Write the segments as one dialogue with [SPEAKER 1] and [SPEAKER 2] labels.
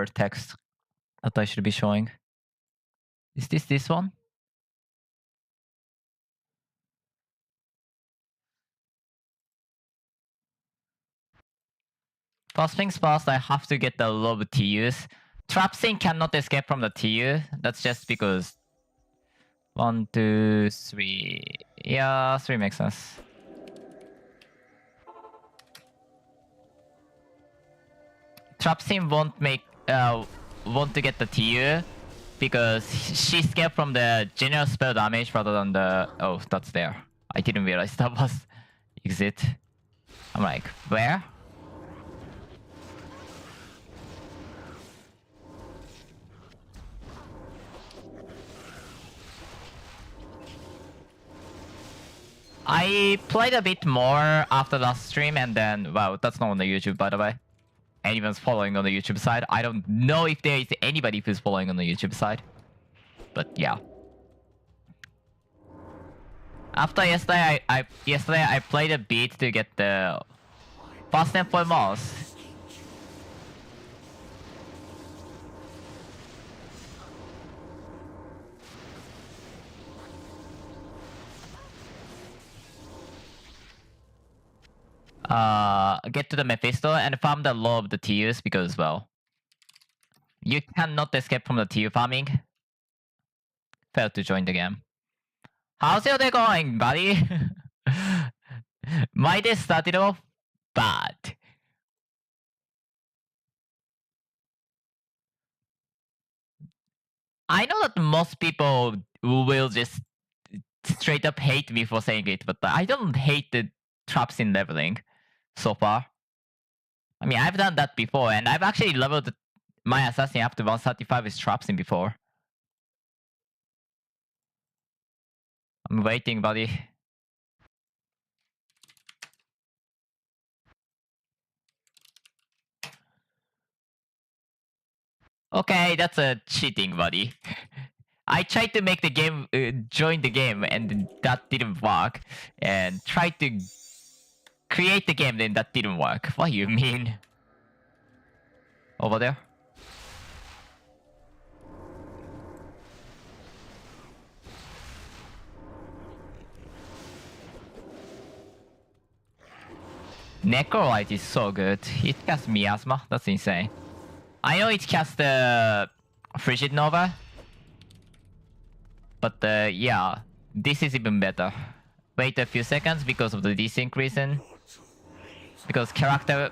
[SPEAKER 1] other text that I should be showing. Is this one? First things first, I have to get the lob TUs. Trapsin cannot escape from the TU. That's just because 1, 2, 3. Yeah, 3 makes sense. Trapsin want to get the TU because she escaped from the general spell damage rather than the... Oh, that's there. I didn't realize that was exit. I'm like, where? I played a bit more after last stream and then... Wow, that's not on the YouTube, by the way. Anyone's following on the YouTube side. I don't know if there is anybody who's following on the YouTube side. But yeah. After yesterday, I played a bit to get the first and foremost. Get to the Mephisto and farm the law of the TUs because, well, you cannot escape from the TU farming. Failed to join the game. How's your day going, buddy? My day started off bad. I know that most people will just straight up hate me for saying it, but I don't hate the traps in leveling so far. I mean, I've done that before, and I've actually leveled my assassin up to 135 with traps in before. I'm waiting, buddy. Okay, that's a cheating, buddy. I tried to make the game, join the game, and that didn't work. And tried to create the game, then that didn't work. What do you mean? Over there? Necrolite is so good. It casts Miasma. That's insane. I know it casts the Frigid Nova. But yeah, this is even better. Wait a few seconds because of the desync reason. Because character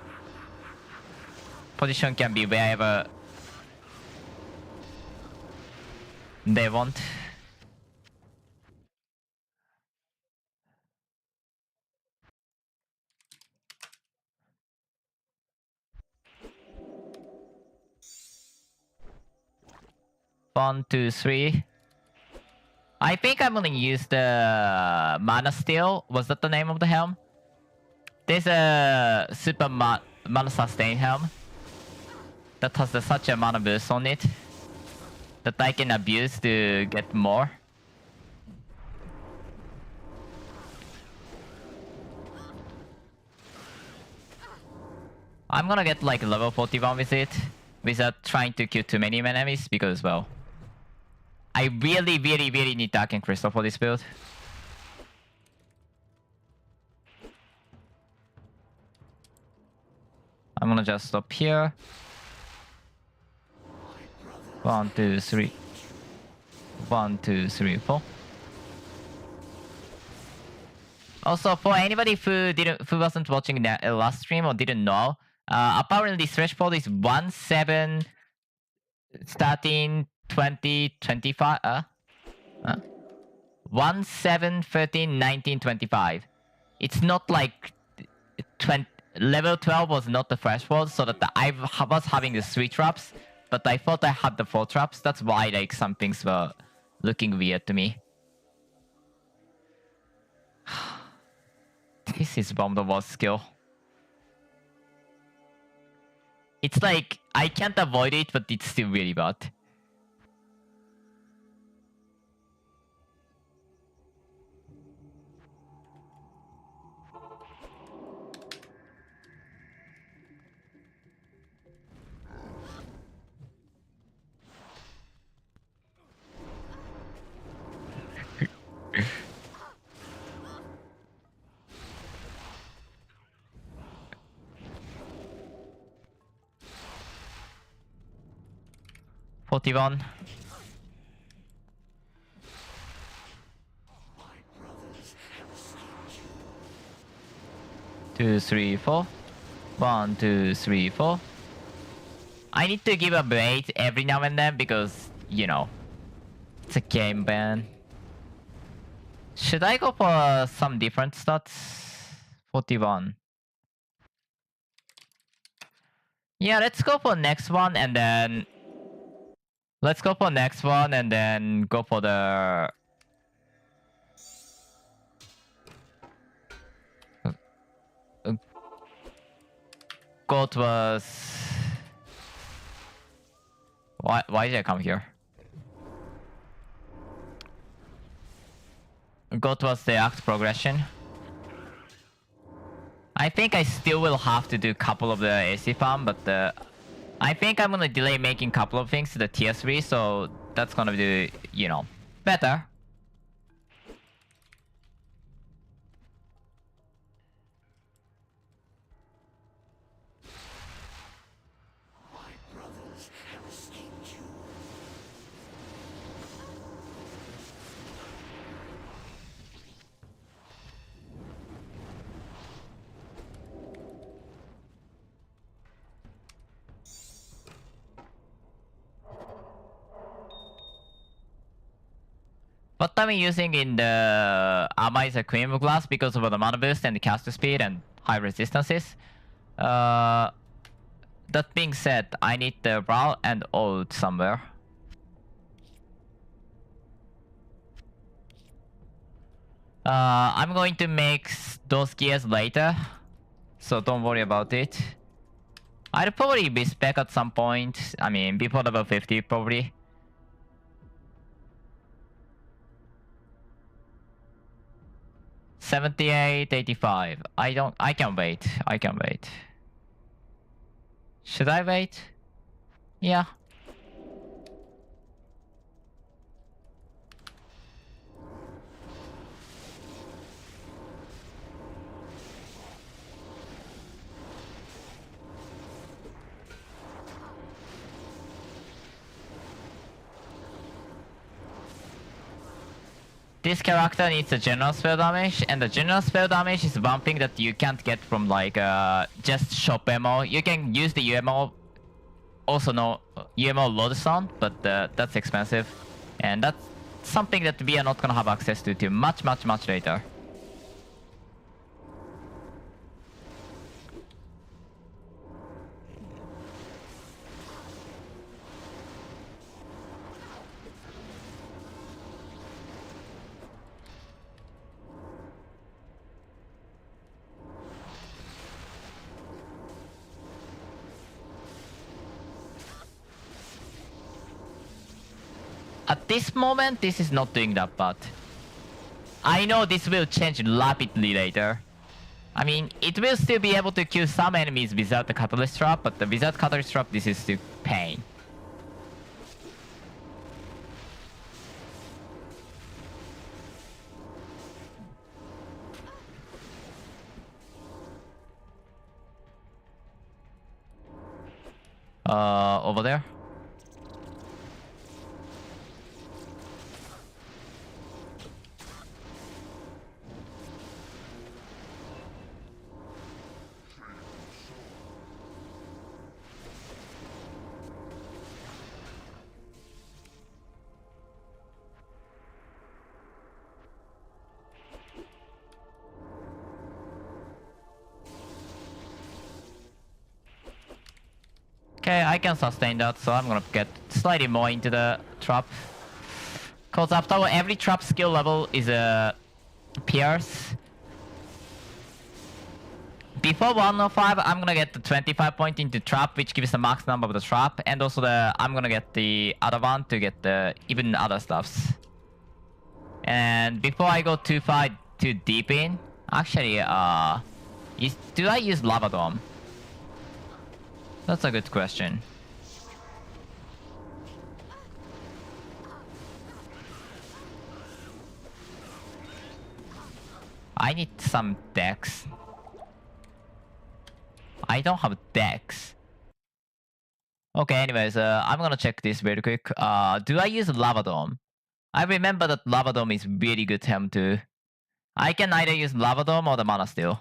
[SPEAKER 1] position can be wherever they want. One, two, three. I think I'm gonna use the Mana Steel. Was that the name of the helm? There's a super Mana Sustain helm that has such a mana boost on it that I can abuse to get more. I'm gonna get like level 41 with it without trying to kill too many enemies because, well, I really need Dark and Crystal for this build. I'm gonna just stop here. 1, 2, 3. 1, 2, 3, 4. Also, for anybody who wasn't watching the last stream or didn't know, apparently threshold is 1, 7, starting 20, 25. 1, 7, 13, 19, 25. It's not like 20. Level 12 was not the threshold, so that I was having the 3 traps, but I thought I had the 4 traps. That's why like some things were looking weird to me. This is one of the worst skill. It's like, I can't avoid it, but it's still really bad. 41. Two, three, four. 1, 2, 3, 4. I need to give a bait every now and then because, you know, it's a game ban. Should I go for some different stats? 41. Yeah, let's go for next one and then... Let's go for next one and then go for the... Goat was... Why did I come here? Goat was the act progression. I think I still will have to do a couple of the AC farm, but I think I'm gonna delay making a couple of things to the tier 3, so that's gonna do, you know, better. What I'm using in the Ama is a cream glass because of the mana boost and the cast speed and high resistances. That being said, I need the Brawl and Ult somewhere. I'm going to make those gears later, so don't worry about it. I'll probably be spec at some point. I mean, before level 50 probably. $78, $85. I can wait. I can wait. Should I wait? Yeah. This character needs a general spell damage, and the general spell damage is one thing that you can't get from like just shop ammo. You can use the UMO, also no UMO Lodestone, but that's expensive, and that's something that we are not gonna have access to much later. At this moment, this is not doing that bad. I know this will change rapidly later. I mean, it will still be able to kill some enemies without the Catalyst Trap, but without Catalyst Trap, this is still pain. Over there. Okay, I can sustain that, so I'm gonna get slightly more into the trap. Cause after all, every trap skill level is a pierce. Before 105, I'm gonna get the 25 point into trap, which gives the max number of the trap, and also I'm gonna get the other one to get the even other stuffs. And before I go too far too deep in, actually, do I use Lava Dome? That's a good question. I need some dex. I don't have dex. Okay, anyways, I'm gonna check this very quick. Do I use Lava Dome? I remember that Lava Dome is really good him too. I can either use Lava Dome or the Mana Steel.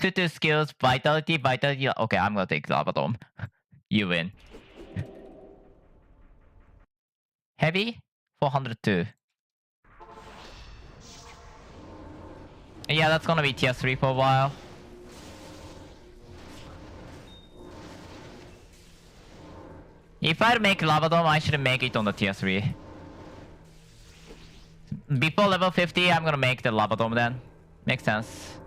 [SPEAKER 1] 2 skills, Vitality. Okay, I'm gonna take Lava Dome. You win. Heavy? 402. Yeah, that's gonna be tier 3 for a while. If I make Lava Dome, I should make it on the tier 3. Before level 50, I'm gonna make the Lava Dome then. Makes sense.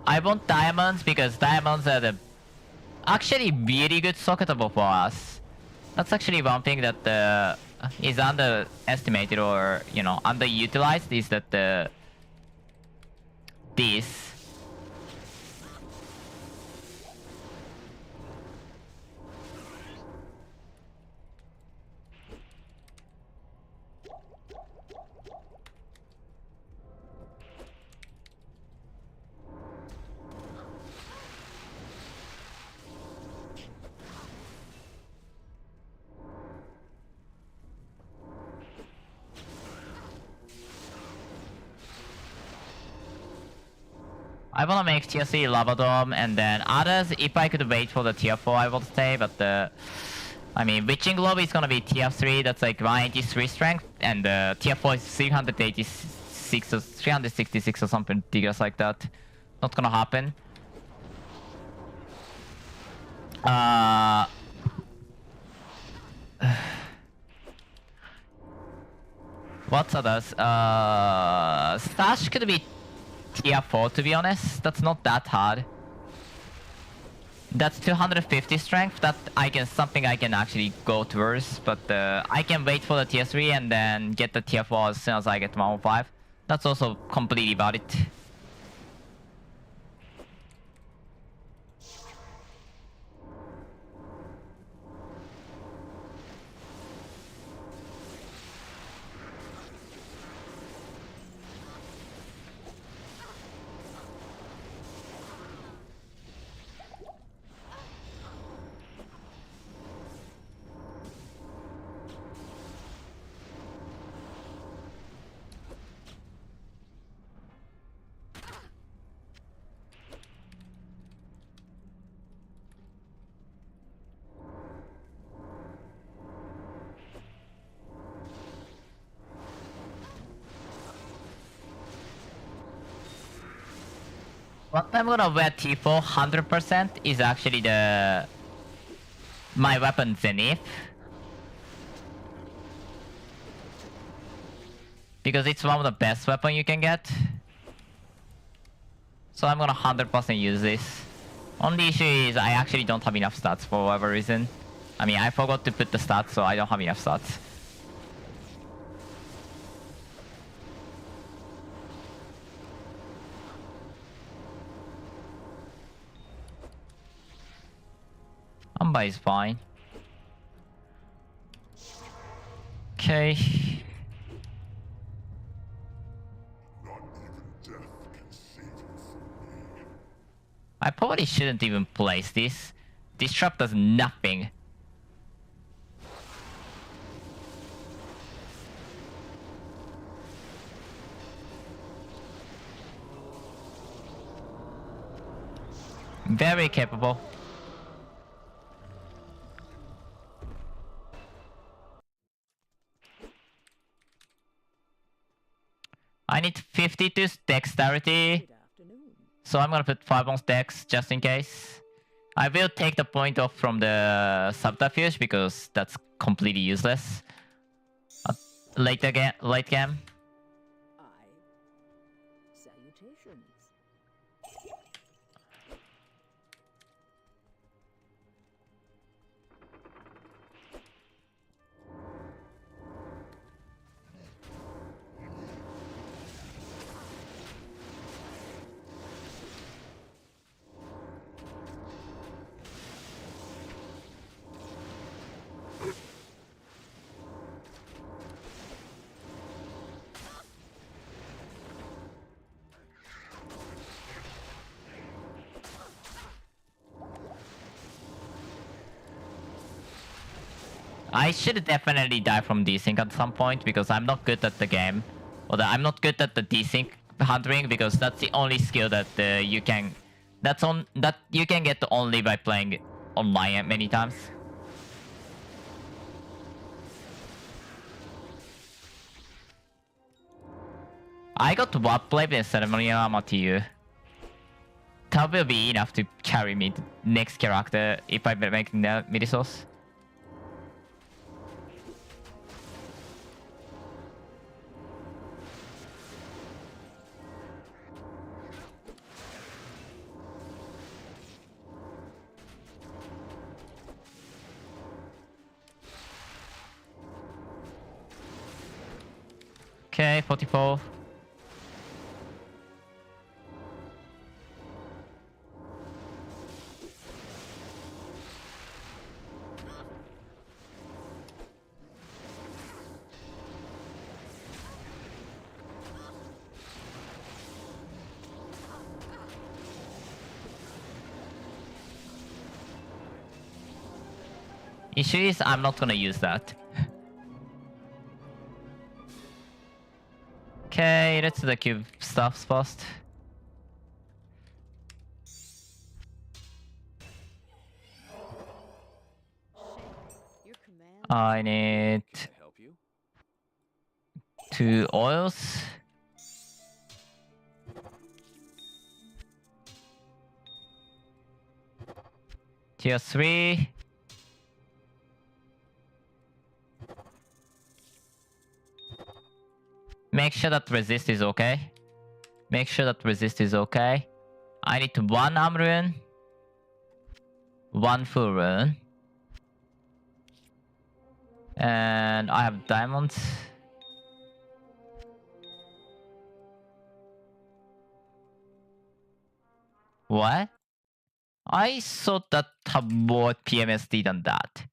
[SPEAKER 1] I want diamonds because diamonds are the actually really good socketable for us. That's actually one thing that is underestimated or underutilized is that this. I wanna make tier 3 Lava Dome and then others, if I could wait for the tier 4 I would say, but I mean, Witching Globe is gonna be tier 3, that's like 183 strength, and tier 4 is 386 or 366 or something ridiculous like that. Not gonna happen. What's others? Stash could be tier 4 to be honest. That's not that hard. That's 250 strength. That something I can actually go towards. But I can wait for the tier 3 and then get the tier 4 as soon as I get 105. That's also completely about it. What I'm gonna wear T4 100% is actually my weapon Zenith. Because it's one of the best weapon you can get. So I'm gonna 100% use this. Only issue is I actually don't have enough stats for whatever reason. I mean, I forgot to put the stats, so I don't have enough stats. Amba is fine. Okay. I probably shouldn't even place this. This trap does nothing. Very capable. I need 52 dexterity. So I'm gonna put 5 on dex just in case. I will take the point off from the subterfuge because that's completely useless. Late game.
[SPEAKER 2] Salutations.
[SPEAKER 1] I should definitely die from desync at some point because I'm not good at the game. Or I'm not good at the desync hunting because that's the only skill that you can... that you can get only by playing online many times. I got warp blade and ceremonial armor to you. That will be enough to carry me to next character if I make the Midisos. Okay, 44. Issue is I'm not gonna use that. Okay, let's do the cube stuff first.
[SPEAKER 2] Your command.
[SPEAKER 1] I need
[SPEAKER 3] Can I help you?
[SPEAKER 1] 2 oils. Tier 3. Make sure that resist is okay. Make sure that resist is okay. I need 1 arm rune. 1 full rune. And I have diamonds. What? I thought that have more PMSD than that.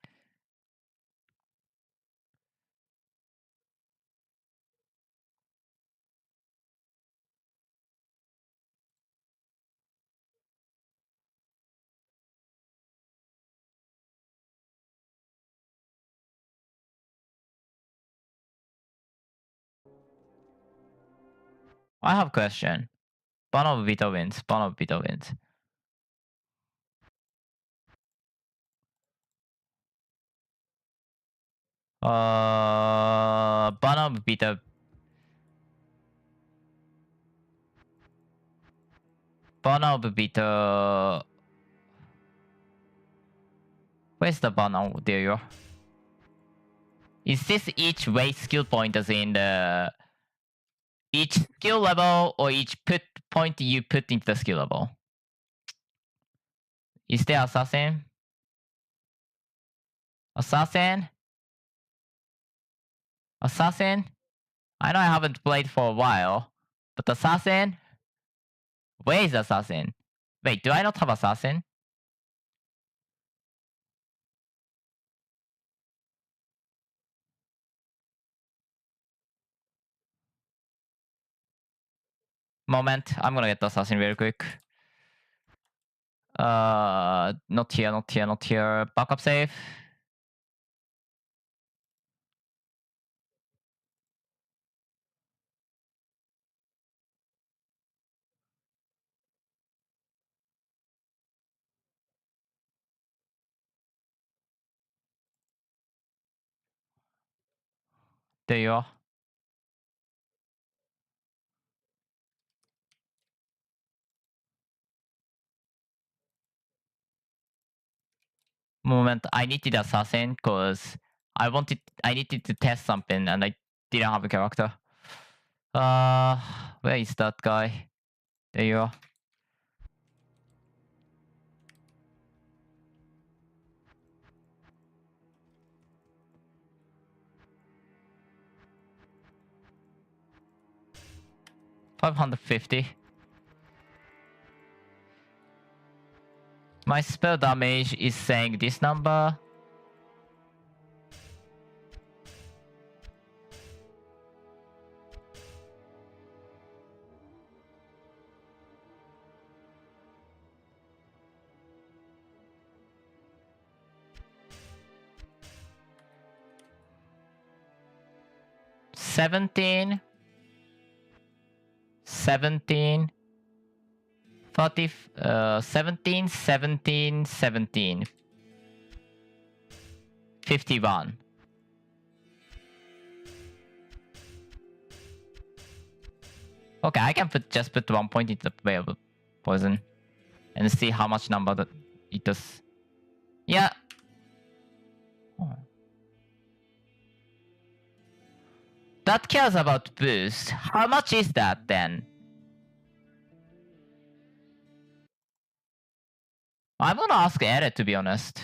[SPEAKER 1] I have a question. One of Vita wins. One of Vita wins. One of Vita. One of Vita. Where's the banner? There you are. Is this each weight skill point as in the each skill level or each point you put into the skill level? Is there assassin? Assassin? Assassin? I know I haven't played for a while, but assassin? Where is assassin? Wait, do I not have assassin? Moment, I'm gonna get the assassin real quick. Not here, not here, not here. Backup save. There you are. Moment, I needed assassin because I needed to test something and I didn't have a character. Where is that guy? There you are. $550. My spell damage is saying this number. 17, 17, 30, 17, 17, 17, 51. Okay, I can just put 1 point into the way of poison and see how much number that it does. Yeah. Oh. That cares about boost. How much is that then? I'm gonna ask Eret, to be honest.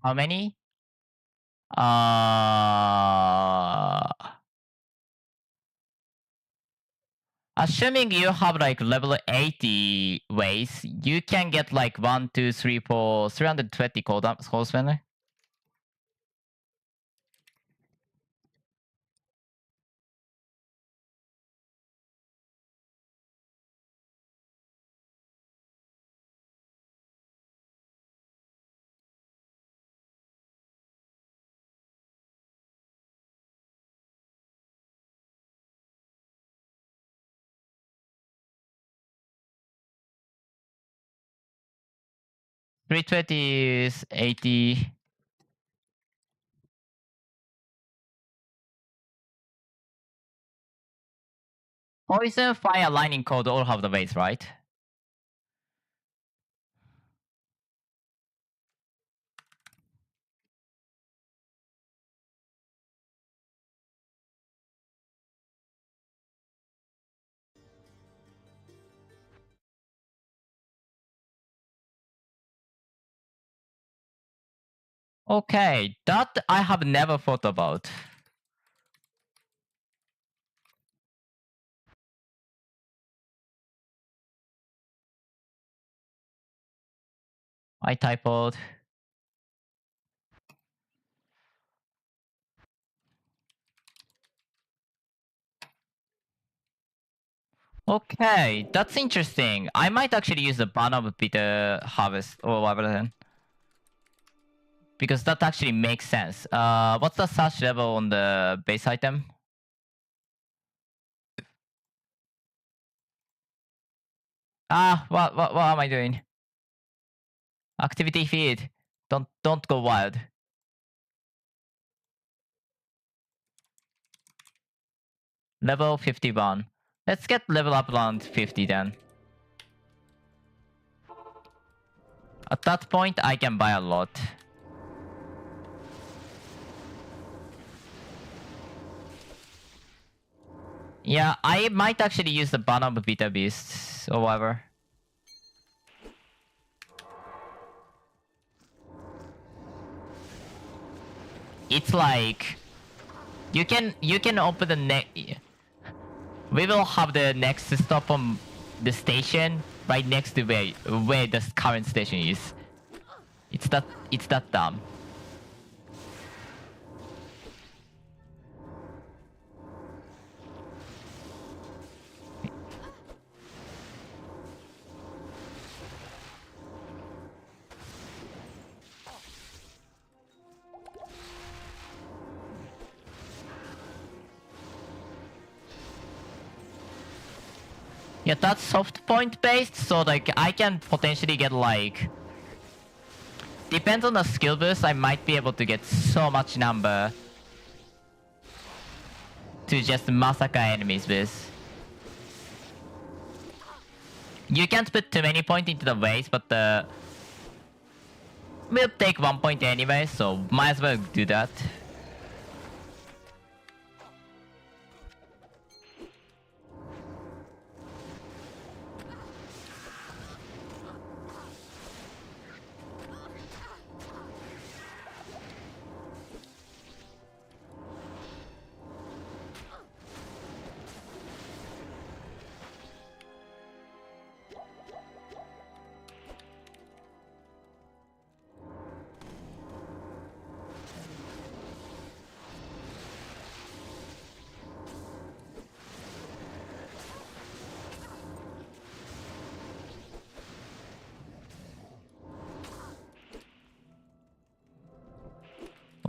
[SPEAKER 1] How many? Assuming you have like level 80 ways, you can get like 1, 2, 3, 4, 320 cold spell. $320 is 80. Poison, fire, lightning, cold all have the ways, right? Okay, that I have never thought about. I typoed. Okay, that's interesting. I might actually use the Banner Bitter Harvest or whatever then. Because that actually makes sense. What's the search level on the base item? What am I doing? Activity feed. Don't go wild. Level 51. Let's get level up around 50 then. At that point, I can buy a lot. Yeah, I might actually use the Banner Beta Beasts or whatever. It's like you can open the next. We will have the next stop on the station right next to where the current station is. It's that dumb. Yeah, that's soft point based, so like I can potentially get like... Depends on the skill boost, I might be able to get so much number. to just massacre enemies with. You can't put too many points into the waste, but we'll take 1 point anyway, so might as well do that.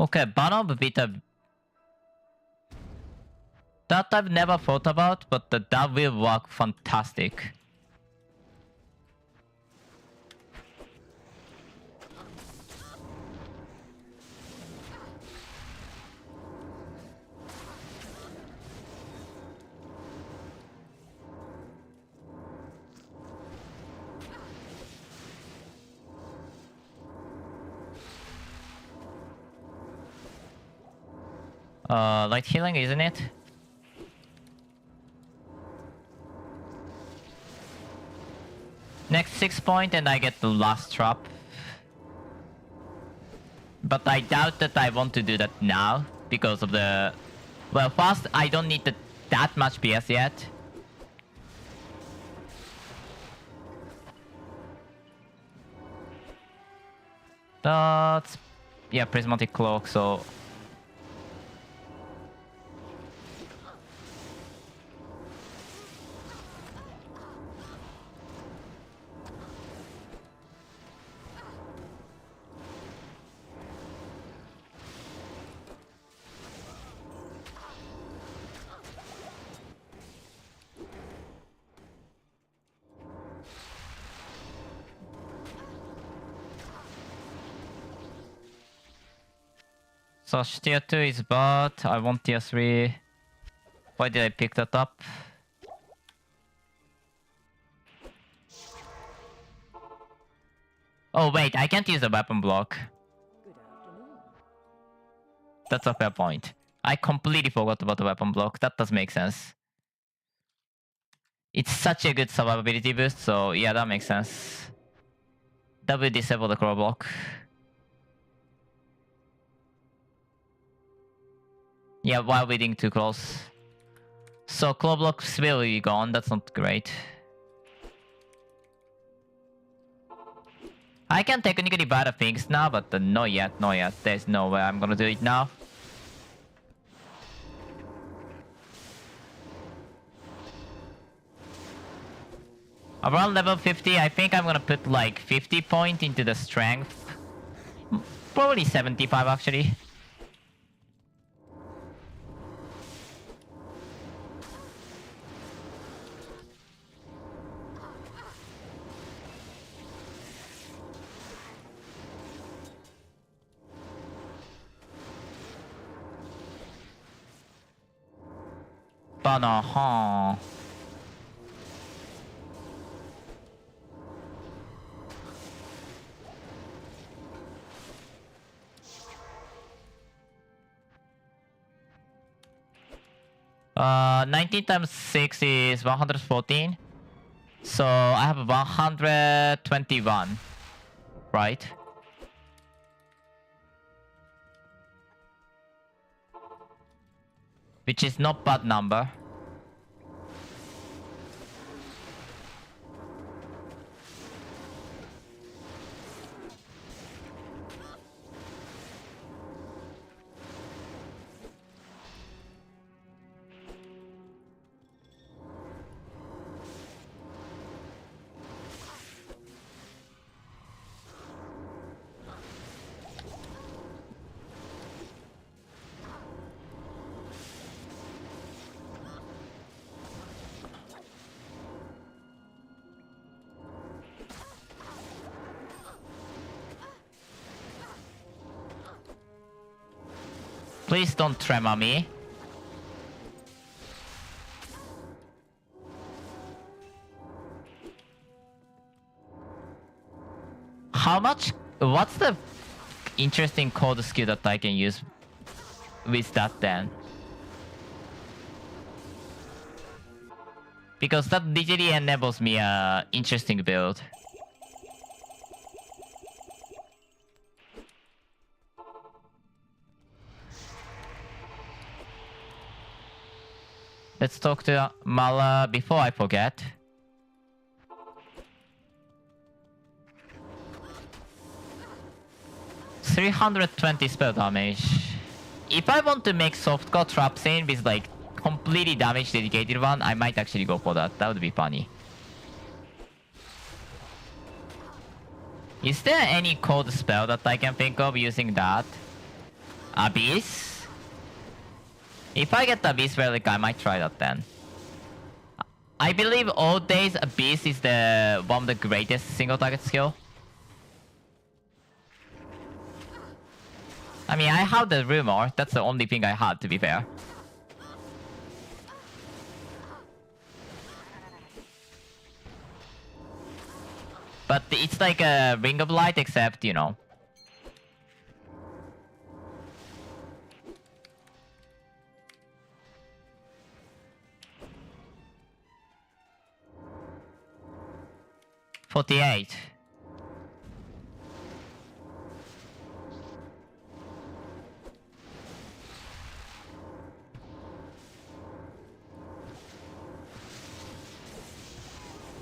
[SPEAKER 1] Okay, Banner of Vita. That I've never thought about, but that will work fantastic. Light healing, isn't it? Next 6 point and I get the last trap. But I doubt that I want to do that now because of the... Well, first, I don't need that much PS yet. That's... Yeah, Prismatic Cloak, so... So tier 2 is bad, I want tier 3. Why did I pick that up? Oh wait, I can't use a weapon block.
[SPEAKER 2] Good afternoon.
[SPEAKER 1] That's a fair point. I completely forgot about the weapon block, that does make sense. It's such a good survivability boost, so yeah, that makes sense. That will disable the claw block. Yeah, while waiting too close. So claw blocks will be gone, that's not great. I can technically buy the things now, but not yet, not yet. There's no way I'm gonna do it now. Around level 50, I think I'm gonna put like 50 points into the strength. Probably 75 actually. Banner, huh? Uh, 19 times 6 is 114. So I have 121, right? Which is not bad number. Please don't tremor me. How much? What's the interesting code skill that I can use with that then? Because that literally enables me a interesting build. Let's talk to Mala before I forget. $320 spell damage. If I want to make softcore trap scene with like completely damage dedicated one, I might actually go for that. That would be funny. Is there any cold spell that I can think of using that? Abyss? If I get the Abyss Relic, I might try that then. I believe all days Abyss is the one of the greatest single target skill. I mean, I have the rumor. That's the only thing I had, to be fair. But it's like a Ring of Light, except, you know. $48.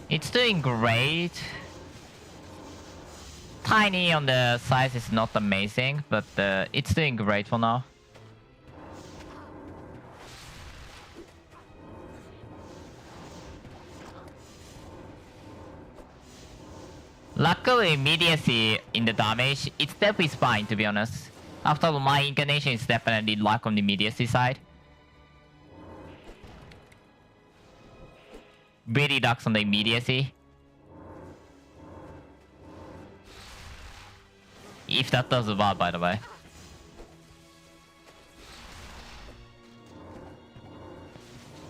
[SPEAKER 1] It's doing great. Tiny on the size is not amazing, but it's doing great for now. Luckily, immediacy in the damage, its depth is fine, to be honest. After all, my incarnation is definitely lack on the immediacy side. Really lacks on the immediacy. If that does the bad, by the way.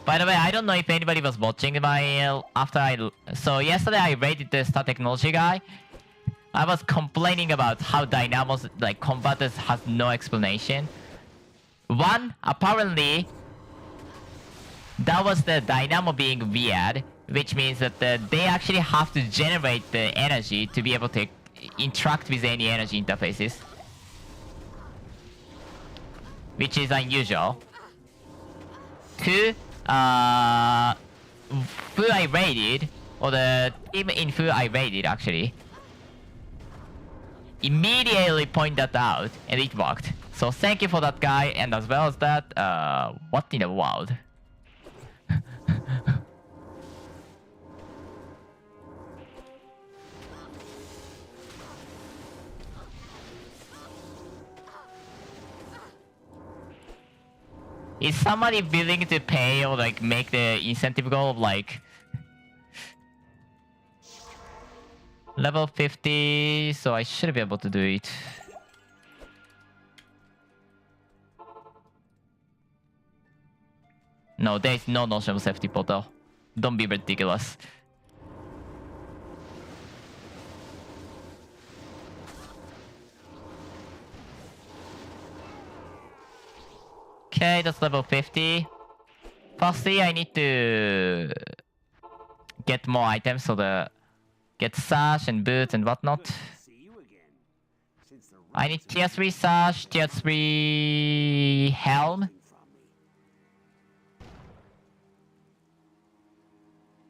[SPEAKER 1] By the way, I don't know if anybody was watching my so yesterday I rated the Star Technology guy. I was complaining about how Dynamo's like combatants has no explanation. One, apparently, that was the Dynamo being weird, which means that they actually have to generate the energy to be able to interact with any energy interfaces, which is unusual. Two, who I raided, or the team in who I raided actually, immediately pointed that out, and it worked. So thank you for that guy, and as well as that, what in the world? Is somebody willing to pay or like make the incentive goal of like level 50? So I should be able to do it. No, there is no notion of safety portal. Don't be ridiculous. Okay, that's level 50. Firstly, I need to get more items, so get sash and boots and whatnot. I need tier 3 sash, tier 3 helm.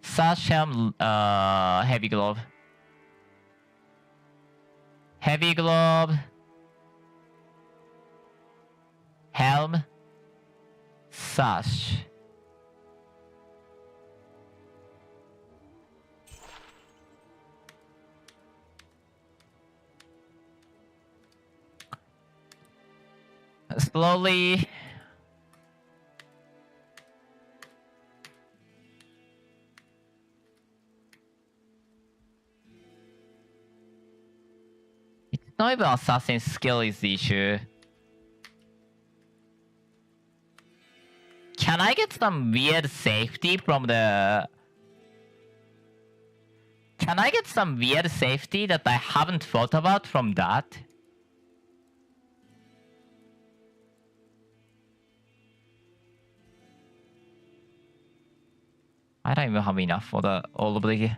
[SPEAKER 1] Sash, helm, heavy glove. Heavy glove. Helm. Sash. Slowly. It's not even assassin skill is the issue. Can I get some weird safety from the Can I get some weird safety that I haven't thought about from that? I don't even have enough for the all of the...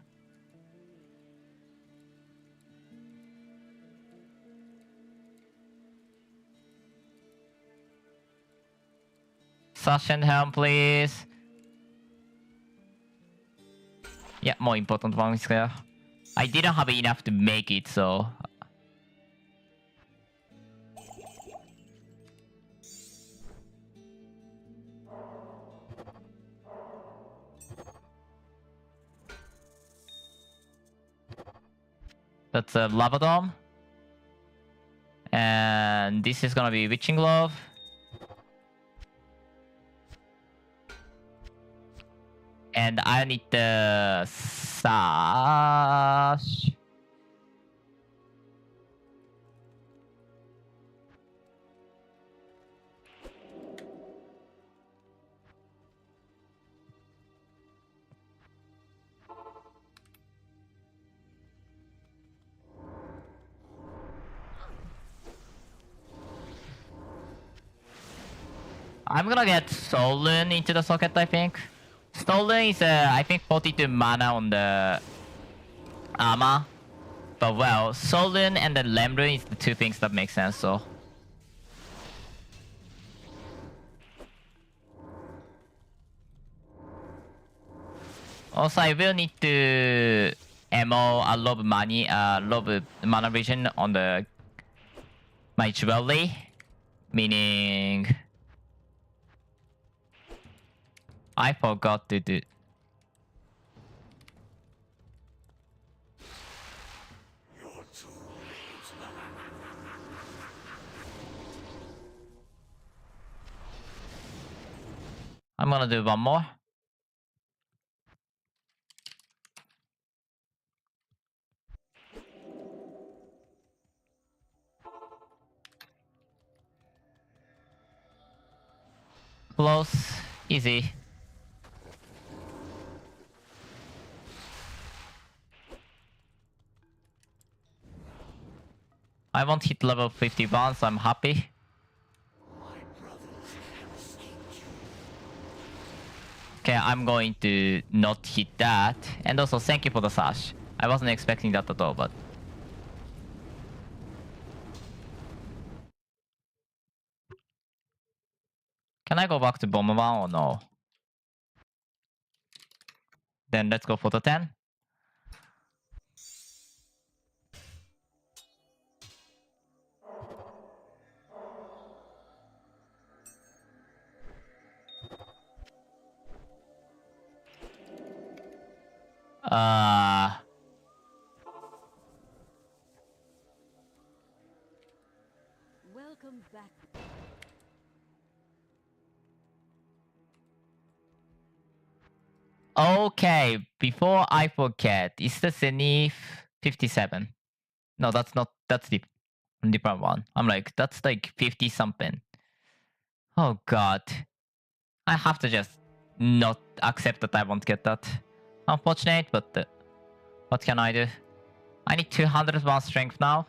[SPEAKER 1] Sash and helm, please. Yeah, more important one is there. I didn't have enough to make it, so... That's a lava dome. And this is gonna be witching glove. And I need the sash. I'm gonna get Stolen into the socket, I think. Stolen is, I think, 42 mana on the armor. But well, Stolen and the Lemrune is the two things that make sense, so... Also, I will need to ammo a lot of money, a lot of mana vision on the my jewelry. Meaning... I forgot to do... I'm gonna do one more. Close. Easy. I won't hit level 51, so I'm happy. Okay, I'm going to not hit that. And also, thank you for the sash. I wasn't expecting that at all, but... Can I go back to bomber 1 or no? Then let's go for the 10.
[SPEAKER 2] Welcome back.
[SPEAKER 1] Okay, before I forget, is the Zenith 57? No, that's not, that's the different one. I'm like, that's like 50 something. Oh god. I have to just not accept that I won't get that. Unfortunate, but what can I do? I need 201 strength now.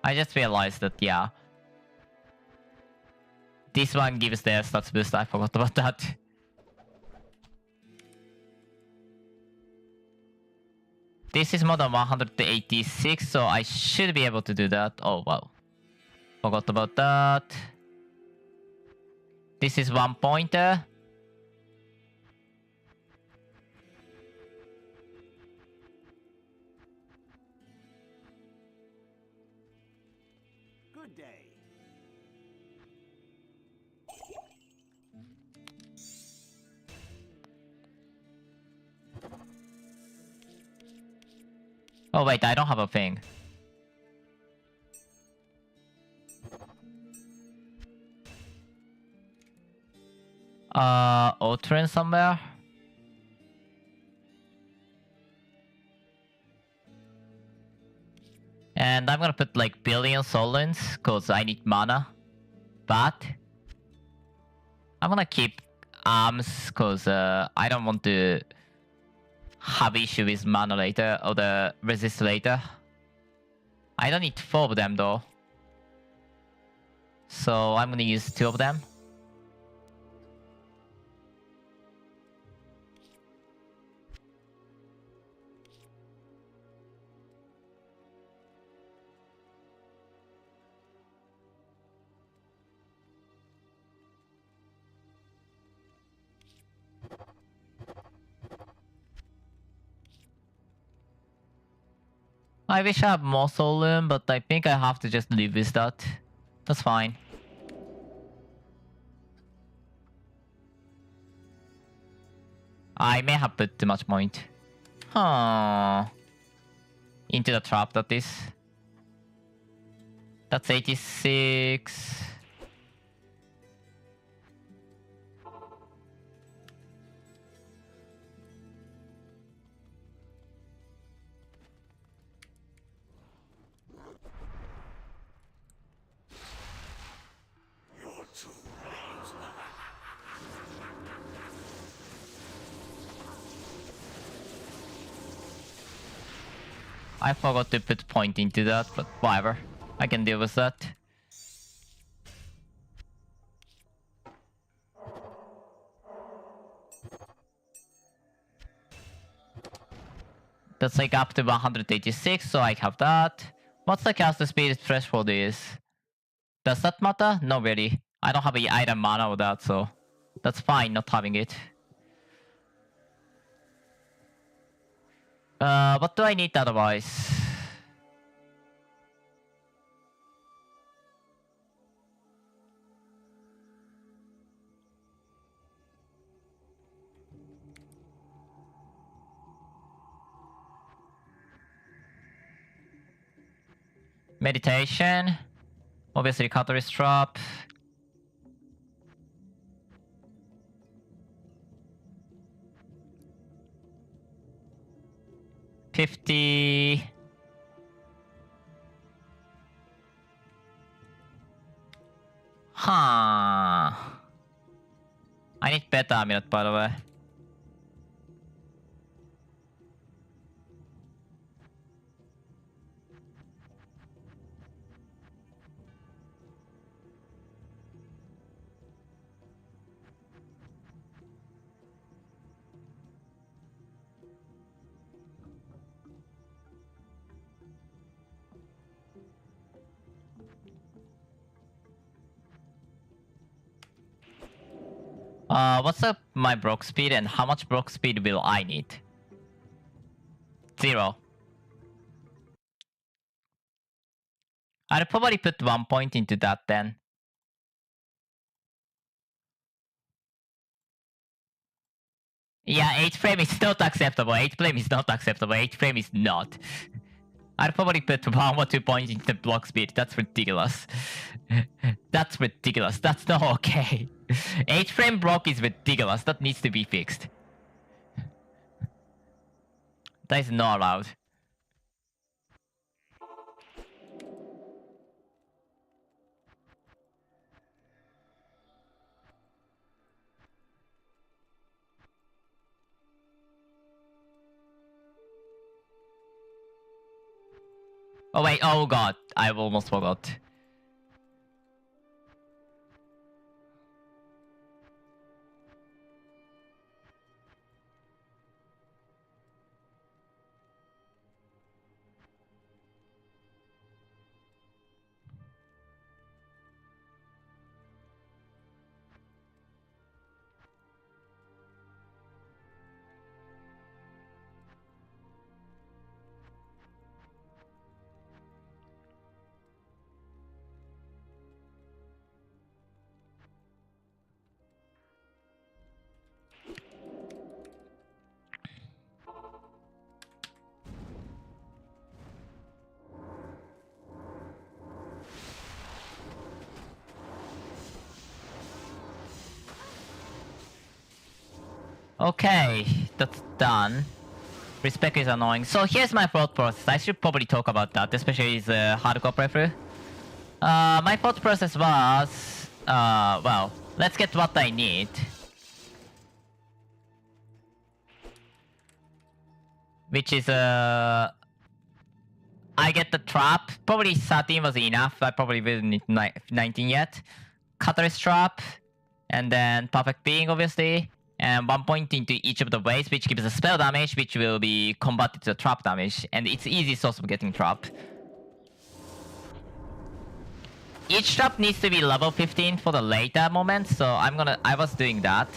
[SPEAKER 1] I just realized that, yeah. This one gives their stats boost, I forgot about that. This is more than 186, so I should be able to do that. Oh, wow. Forgot about that. This is 1 pointer.
[SPEAKER 3] Good day.
[SPEAKER 1] Oh wait, I don't have a thing. Ultron somewhere? And I'm gonna put like billion solents, cause I need mana. But I'm gonna keep arms because I don't want to have issue with mana later or the resist later. I don't need 4 of them though. So I'm gonna use 2 of them. I wish I had more soul loom, but I think I have to just live with that. That's fine. I may have put too much point. Huh. Into the trap, that is. That's 86. I forgot to put point into that, but whatever. I can deal with that. That's like up to 186, so I have that. What's the caster speed threshold is? Does that matter? No, really. I don't have either mana or that, so that's fine not having it. What do I need otherwise? Meditation. Obviously, Catalyst Trap. $50. Huh. I need better amulet, by the way. What's up my block speed and how much block speed will I need? 0. I'll probably put 1 point into that then. Yeah, 8 frame is not acceptable. 8 frame is not acceptable. 8 frame is not. I'd probably put 1 or 2 points into block speed. That's ridiculous. That's ridiculous. That's not okay. 8 frame block is ridiculous. That needs to be fixed. That is not allowed. Oh wait, oh god, I almost forgot. Okay, that's done. Respec is annoying. So here's my thought process. I should probably talk about that, especially as a hardcore playthrough. My thought process was, well, Let's get what I need. Which is I get the trap. Probably 13 was enough. I probably didn't need 19 yet. Catalyst trap. And then perfect being, obviously. And 1 point into each of the ways, which gives a spell damage, which will be converted to trap damage. And it's easy source of getting trap. Each trap needs to be level 15 for the later moment, so I was doing that.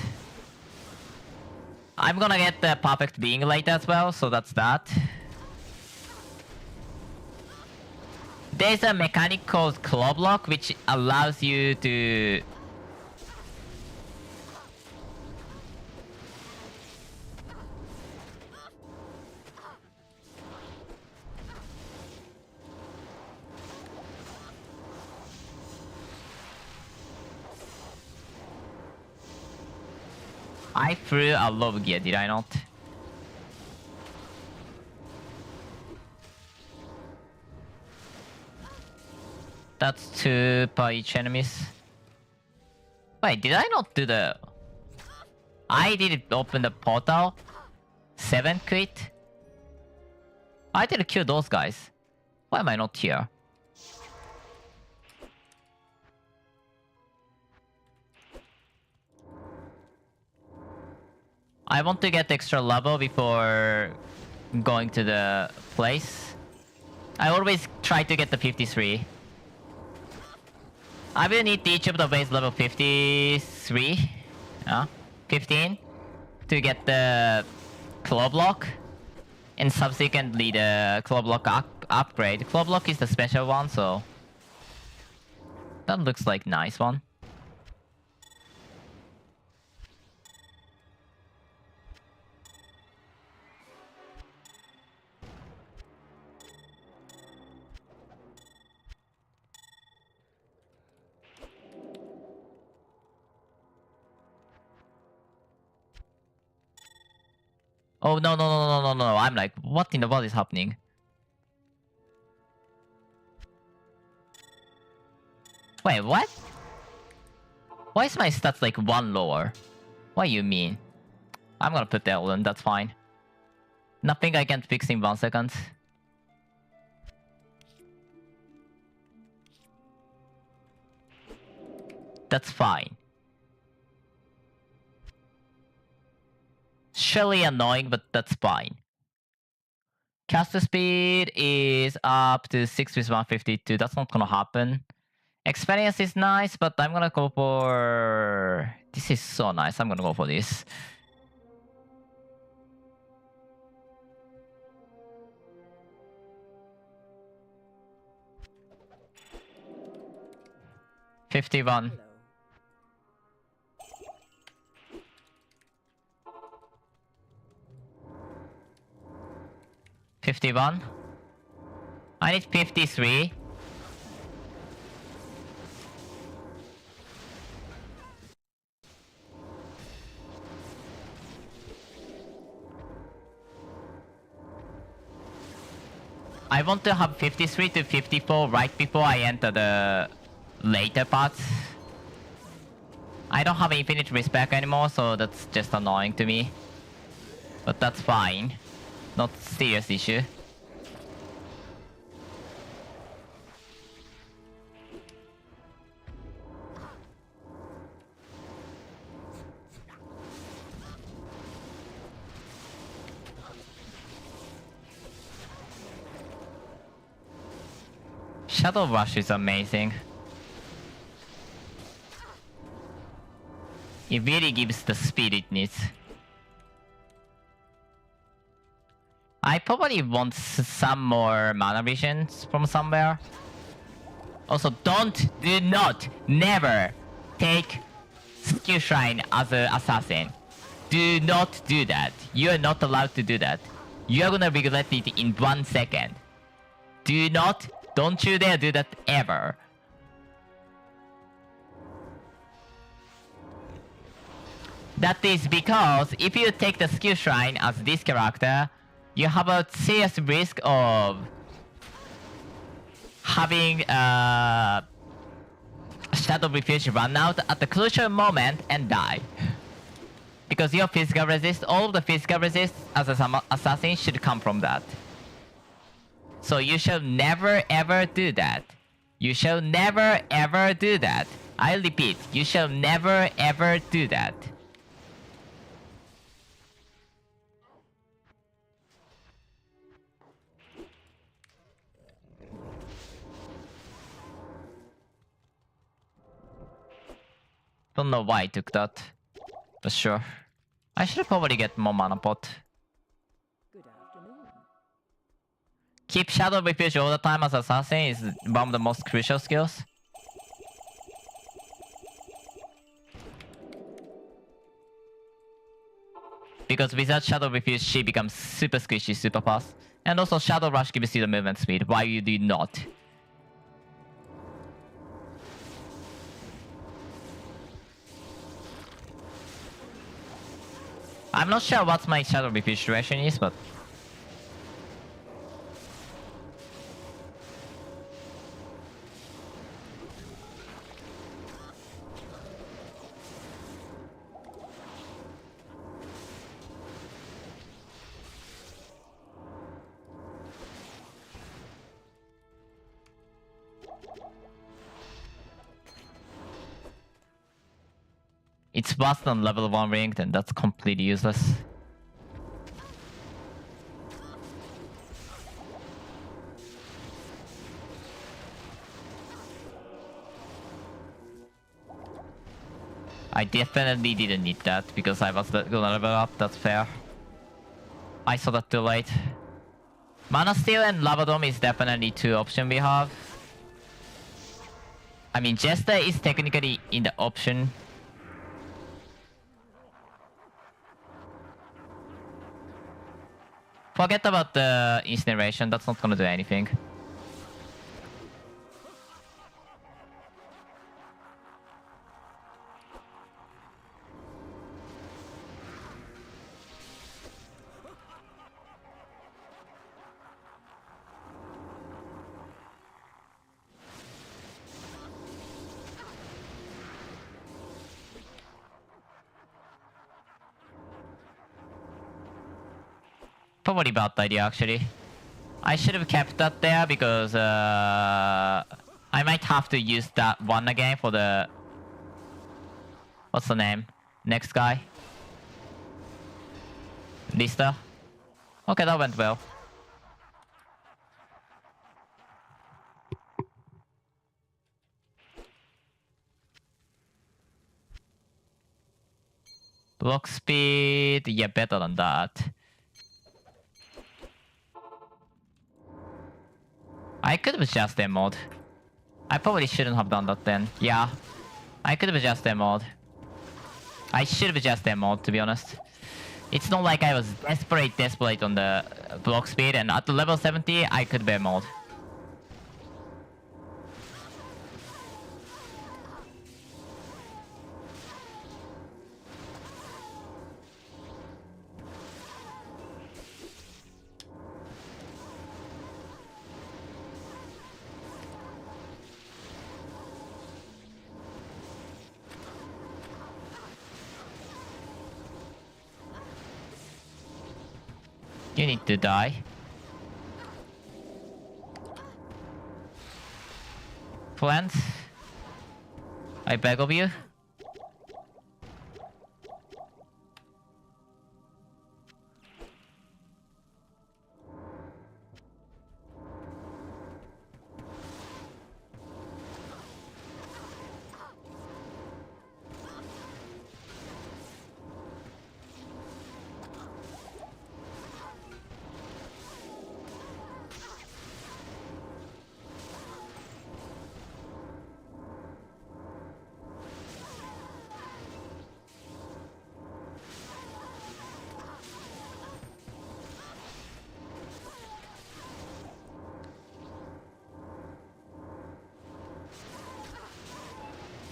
[SPEAKER 1] I'm gonna get the perfect being later as well, so that's that. There's a mechanic called claw block, which allows you to... I threw a lot of gear, did I not? That's 2 per each enemies. Wait, did I not do the... I did open the portal? 7 crit? I did kill those guys. Why am I not here? I want to get extra level before going to the place. I always try to get the 53. I will need each of the base level 53, 15 to get the claw block, and subsequently the claw block upgrade. Claw block is the special one, so that looks like nice one. Oh no, I'm like, what in the world is happening? Wait, what? Why is my stats like 1 lower? What do you mean? I'm gonna put that on, that's fine. Nothing I can fix in 1 second. That's fine. Surely annoying, but that's fine. Caster speed is up to 6 with 152. That's not gonna happen. Experience is nice, but I'm gonna go for... This is so nice. I'm gonna go for this. $51. 51. I need 53. I want to have 53 to 54 right before I enter the later parts. I don't have infinite respect anymore, so that's just annoying to me. But that's fine. Not serious issue. Shadow Rush is amazing. It really gives the speed it needs. I probably want some more mana visions from somewhere. Also, do not, never take skill shrine as an assassin. Do not do that. You are not allowed to do that. You are gonna regret it in 1 second. Do not, don't you dare do that ever. That is because if you take the skill shrine as this character, you have a serious risk of having Shadow Refuge run out at the crucial moment and die. Because your physical resist, all the physical resist as an assassin should come from that. So you shall never ever do that. You shall never ever do that. I repeat, you shall never ever do that. Don't know why I took that. But sure. I should probably get more mana pot.
[SPEAKER 2] Good afternoon.
[SPEAKER 1] Keep Shadow Refuge all the time as assassin is one of the most crucial skills. Because without Shadow Refuge, she becomes super squishy, super fast. And also Shadow Rush gives you the movement speed, why you do not. I'm not sure what my Shadow Refuge situation is, but... It's worse than level 1 ring, then that's completely useless. I definitely didn't need that because I was gonna level up, that's fair. I saw that too late. Mana Steel and Lava Dome is definitely two options we have. I mean, Jester is technically in the option. Forget about the incineration, that's not gonna do anything. Probably bad idea actually. I should have kept that there because I might have to use that one again for the... What's the name? Next guy? Lista? Okay, that went well. Block speed, yeah, better than that. I could have just demoed. I probably shouldn't have done that then. Yeah. I could have just demoed. I should have just demoed, to be honest. It's not like I was desperate on the block speed, and at the level 70, I could demoed. You need to die. Plant. I beg of you.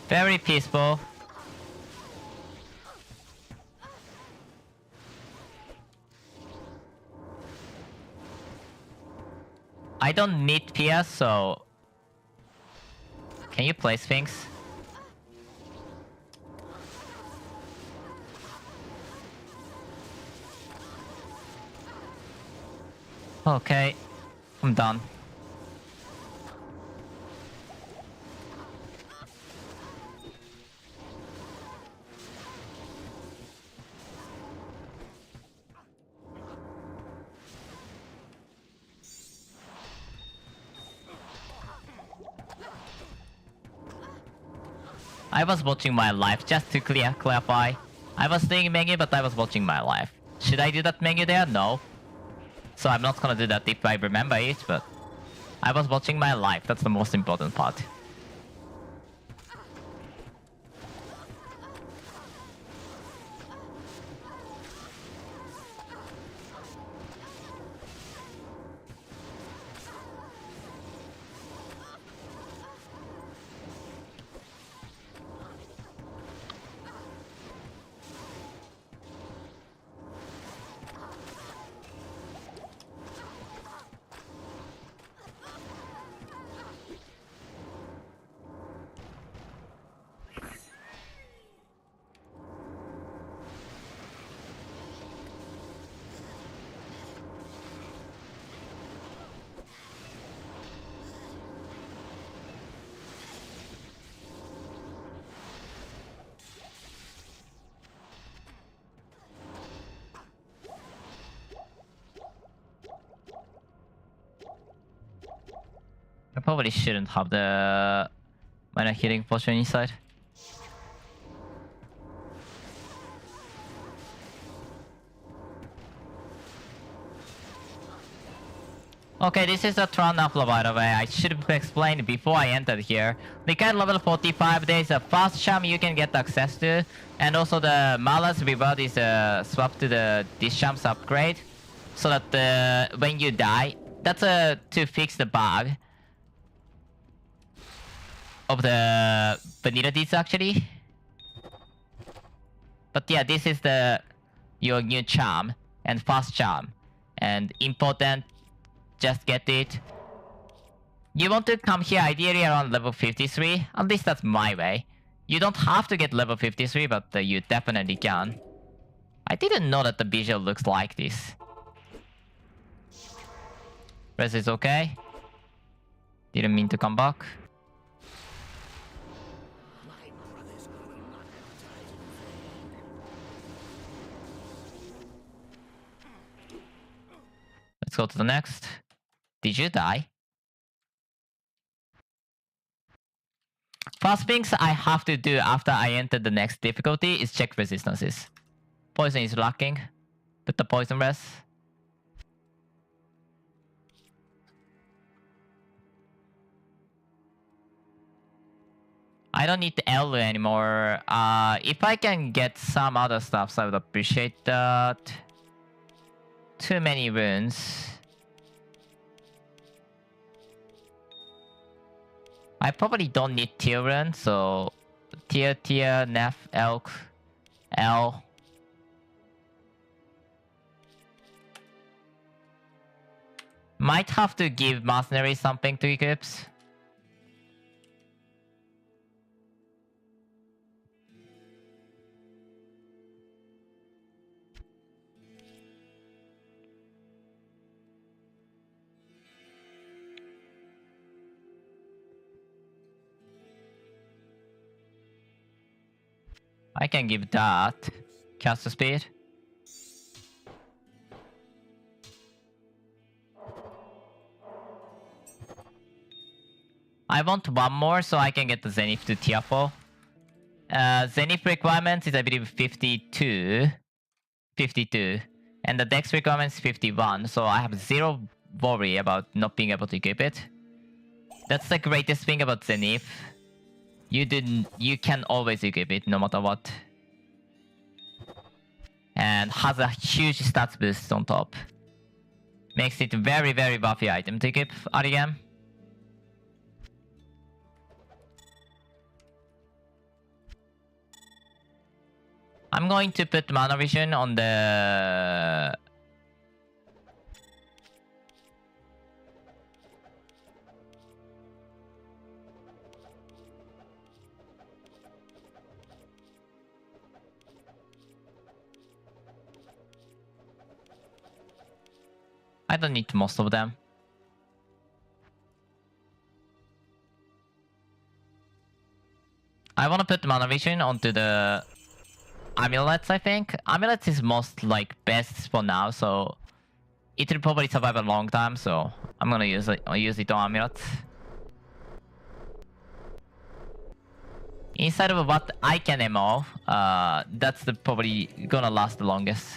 [SPEAKER 1] Very peaceful. I don't need PS, so... Can you place things? Okay, I'm done. I was watching my life, just to clarify. I was doing menu, but I was watching my life. Should I do that menu there? No. So I'm not gonna do that if I remember it, but I was watching my life. That's the most important part. I probably shouldn't have the minor healing potion inside. Okay, this is a Tranafla, by the way. I should have explained before I entered here. Because level 45, there is a fast charm you can get access to. And also the Mala's reward is swapped to the this charm's upgrade. So that when you die, that's to fix the bug of the vanilla deeds actually. But yeah, this is your new charm and fast charm. And important, just get it. You want to come here ideally around level 53. At least that's my way. You don't have to get level 53, but you definitely can. I didn't know that the visual looks like this. Res is okay. Didn't mean to come back. Let's go to the next. Did you die? First things I have to do after I enter the next difficulty is check resistances. Poison is lacking. Put the poison res. I don't need the L anymore. If I can get some other stuff, I would appreciate that. Too many runes. I probably don't need tier rune, so tier, Nef, Elk, L. Might have to give mercenary something to equips. I can give that. Cast speed. I want one more so I can get the Zenith to tier 4. Zenith requirements is I believe 52. 52. And the dex requirements is 51. So I have zero worry about not being able to equip it. That's the greatest thing about Zenith. You can always equip it no matter what. And has a huge stats boost on top. Makes it very buffy item to equip early game. I'm going to put Mana Vision on the... I don't need most of them. I want to put Mana Vision onto the amulets, I think. Amulets is most like best for now, so it will probably survive a long time, so I'm gonna use it. I'll use it on amulets. Inside of what I can MO, that's the probably gonna last the longest.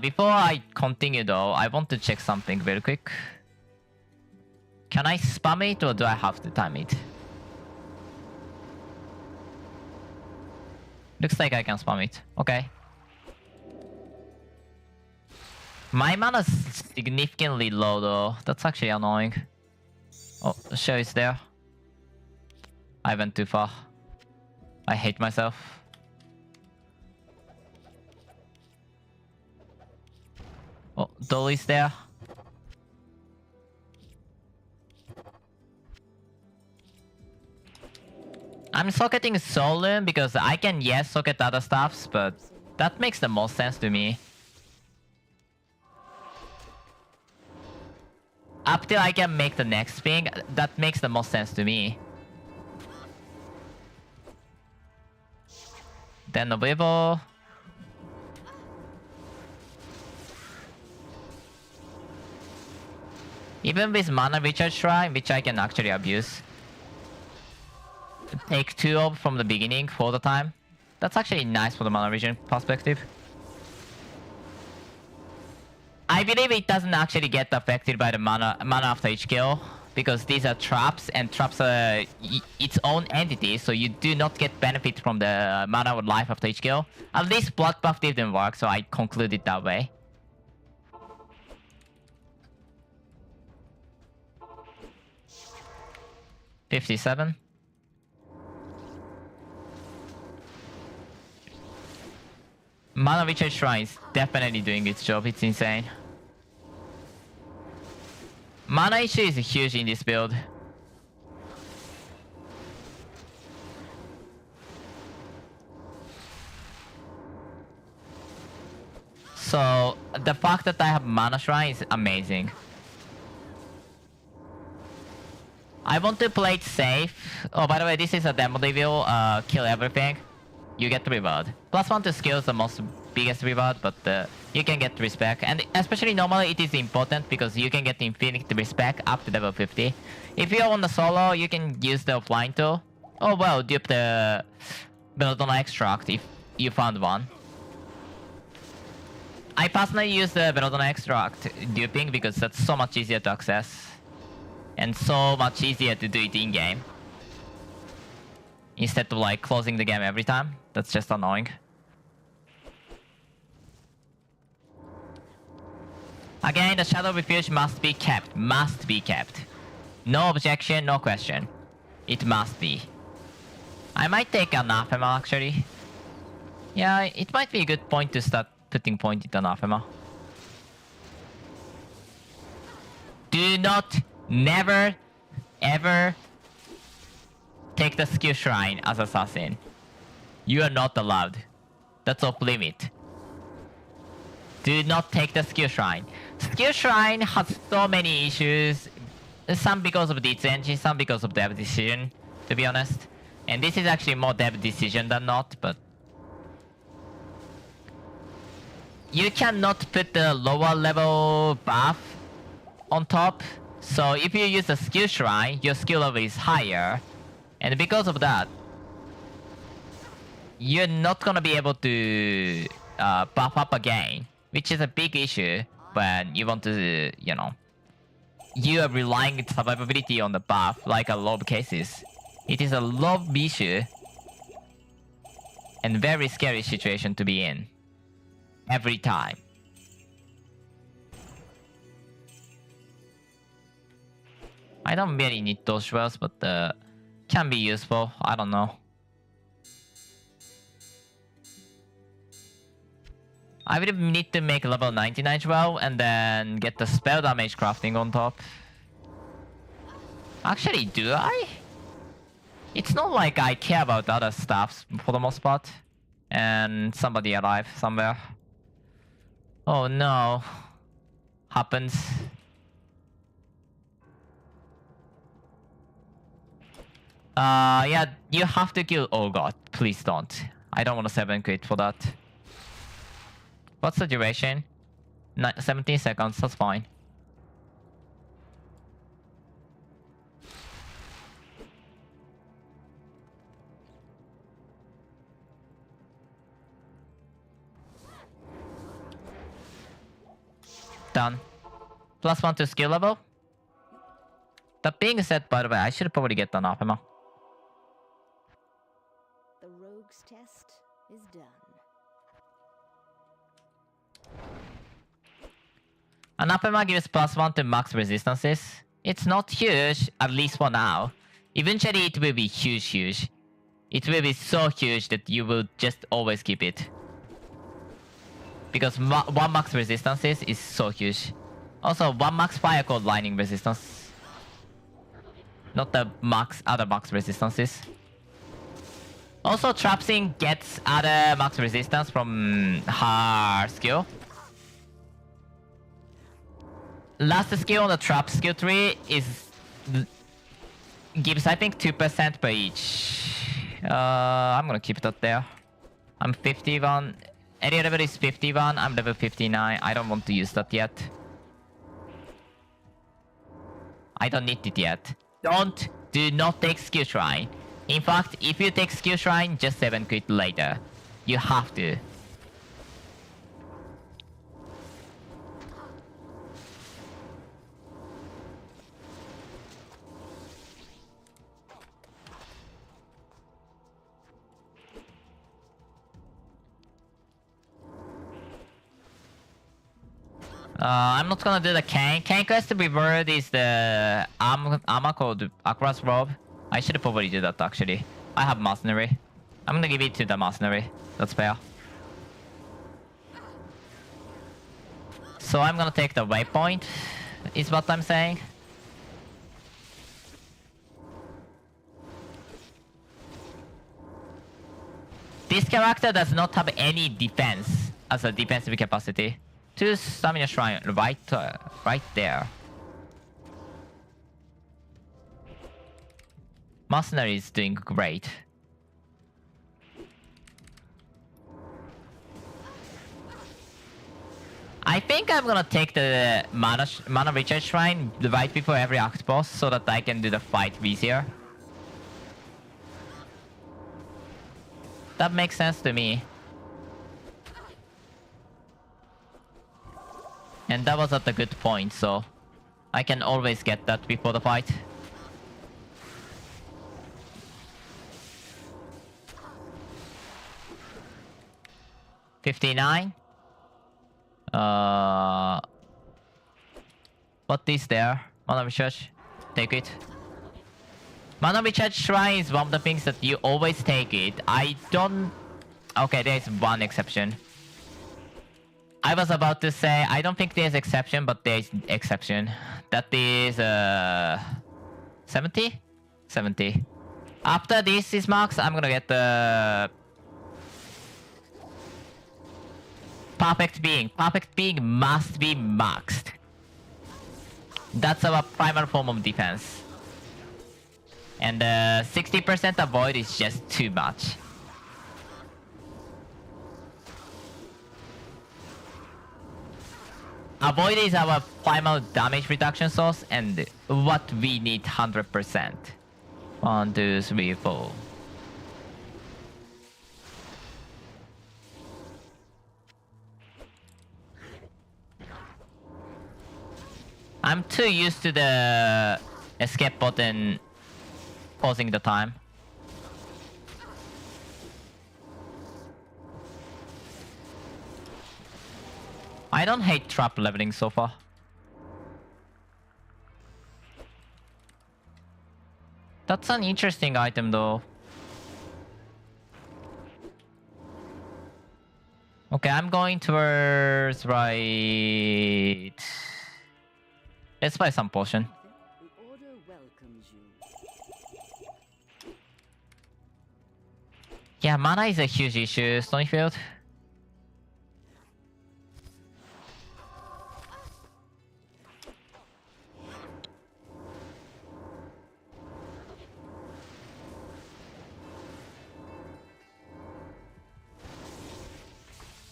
[SPEAKER 1] Before I continue though, I want to check something very quick. Can I spam it or do I have to time it? Looks like I can spam it. Okay. My mana's significantly low though. That's actually annoying. Oh, the show is there. I went too far. I hate myself. Oh, Dolly's there. I'm socketing Solum because I can socket other stuffs, but that makes the most sense to me. Up till I can make the next thing, that makes the most sense to me. Then the Weevil. Even with Mana Recharge Shrine, which I can actually abuse. Take 2 of from the beginning for the time. That's actually nice for the Mana Region perspective. I believe it doesn't actually get affected by the mana after each kill, because these are traps, and traps are its own entity, so you do not get benefit from the mana or life after each kill. At least Blood Buff didn't work, so I concluded that way. $57. Mana Recharge Shrine is definitely doing its job, it's insane. Mana issue is huge in this build. So, the fact that I have Mana Shrine is amazing. I want to play it safe. Oh, by the way, this is a demo reveal. Kill everything. You get the reward. +1 to skill is the most biggest reward, but you can get respect. And especially normally it is important because you can get infinite respect up to level 50. If you're on the solo, you can use the offline tool. Oh well, dupe the Belladonna extract if you found one. I personally use the Belladonna extract duping because that's so much easier to access. And so much easier to do it in-game. Instead of like closing the game every time. That's just annoying. Again, the Shadow Refuge must be kept. Must be kept. No objection, no question. It must be. I might take Anathema actually. Yeah, it might be a good point to start putting point into Anathema. Do not, never, ever take the skill shrine as assassin. You are not allowed. That's off limit. Do not take the skill shrine. Skill shrine has so many issues. Some because of its engine, some because of dev decision, to be honest. And this is actually more dev decision than not, but you cannot put the lower level buff on top. So if you use a skill shrine, your skill level is higher. And because of that, you're not gonna be able to buff up again, which is a big issue when you want to, you know, you are relying survivability on the buff like a lob cases. It is a lob issue and very scary situation to be in every time. I don't really need those shells, but can be useful. I don't know. I will need to make level 99 12 and then get the spell damage crafting on top. Actually, do I? It's not like I care about other stuff for the most part. And somebody alive somewhere. Oh no. Happens. Yeah, you have to kill. Oh god, please don't. I don't want to 7 quit for that. What's the duration? 17 seconds, that's fine. Done. +1 to skill level. That being said, by the way, I should probably get an Anathema.
[SPEAKER 2] The rogue's test is done.
[SPEAKER 1] Anathema gives +1 to max resistances. It's not huge, at least for now. Eventually it will be huge. It will be so huge that you will just always keep it. Because 1 max resistances is so huge. Also, 1 max fire code lightning resistance. Not the other max resistances. Also, Trapsing gets other max resistance from her skill. Last skill on the trap skill tree gives I think 2% per each. I'm gonna keep that there. I'm 51. Area level is 51. I'm level 59. I don't want to use that yet. I don't need it yet. Do not take skill shrine. In fact, if you take skill shrine, just 7 quit later. You have to. I'm not gonna do the Kang. Kang quest reward is the armor called Aqua's Robe. I should probably do that actually. I have Mercenary. I'm gonna give it to the Mercenary. That's fair. So I'm gonna take the waypoint, is what I'm saying. This character does not have any defense as a defensive capacity. 2 stamina shrine right there. Mercenary is doing great. I think I'm gonna take the mana recharge shrine right before every act boss so that I can do the fight easier. That makes sense to me. And that was at a good point, so I can always get that before the fight. $59. What is there? Mana recharge. Take it. Mana recharge shrine is one of the things that you always take it. I don't... Okay, there's one exception. I was about to say, I don't think there's exception, but there's exception. That is 70? 70. After this is max, I'm gonna get the Perfect Being. Perfect Being must be maxed. That's our primal form of defense. And 60% avoid is just too much. Avoid is our primal damage reduction source and what we need 100%. 1, 2, 3, 4. I'm too used to the escape button pausing the time. I don't hate trap leveling so far. That's an interesting item though. Okay, I'm going towards right. Let's buy some potion.
[SPEAKER 2] The order welcomes you.
[SPEAKER 1] Yeah, mana is a huge issue, Stonyfield.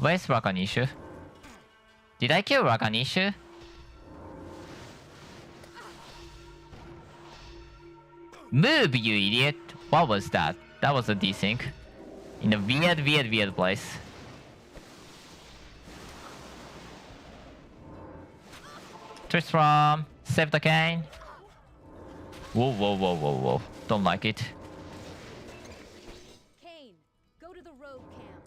[SPEAKER 1] Where's Rakanishu? Did I kill Rakanishu? Move, you idiot! What was that? That was a desync. In a weird place. Tristram, save the cane. Whoa. Don't like it.
[SPEAKER 2] Kane, go to the rogue camp.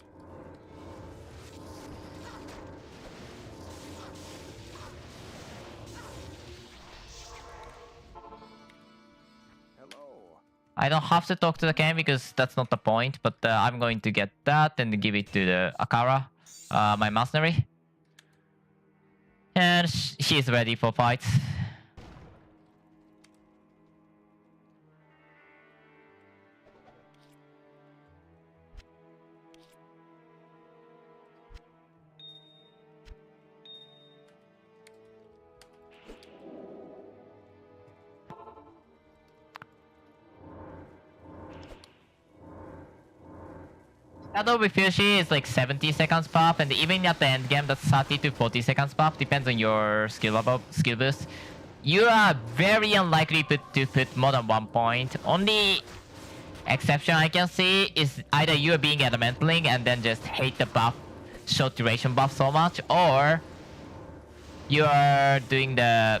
[SPEAKER 1] I don't have to talk to the Ken because that's not the point, but I'm going to get that and give it to the Akara, my mercenary. And she's ready for fights. Shadow Refuge is like 70 seconds pop, and even at the end game, that's 30 to 40 seconds pop, depends on your skill boost. You are very unlikely to put more than 1 point. Only exception I can see is either you are being Elementaling and then just hate the buff, short duration buff so much, or you are doing the...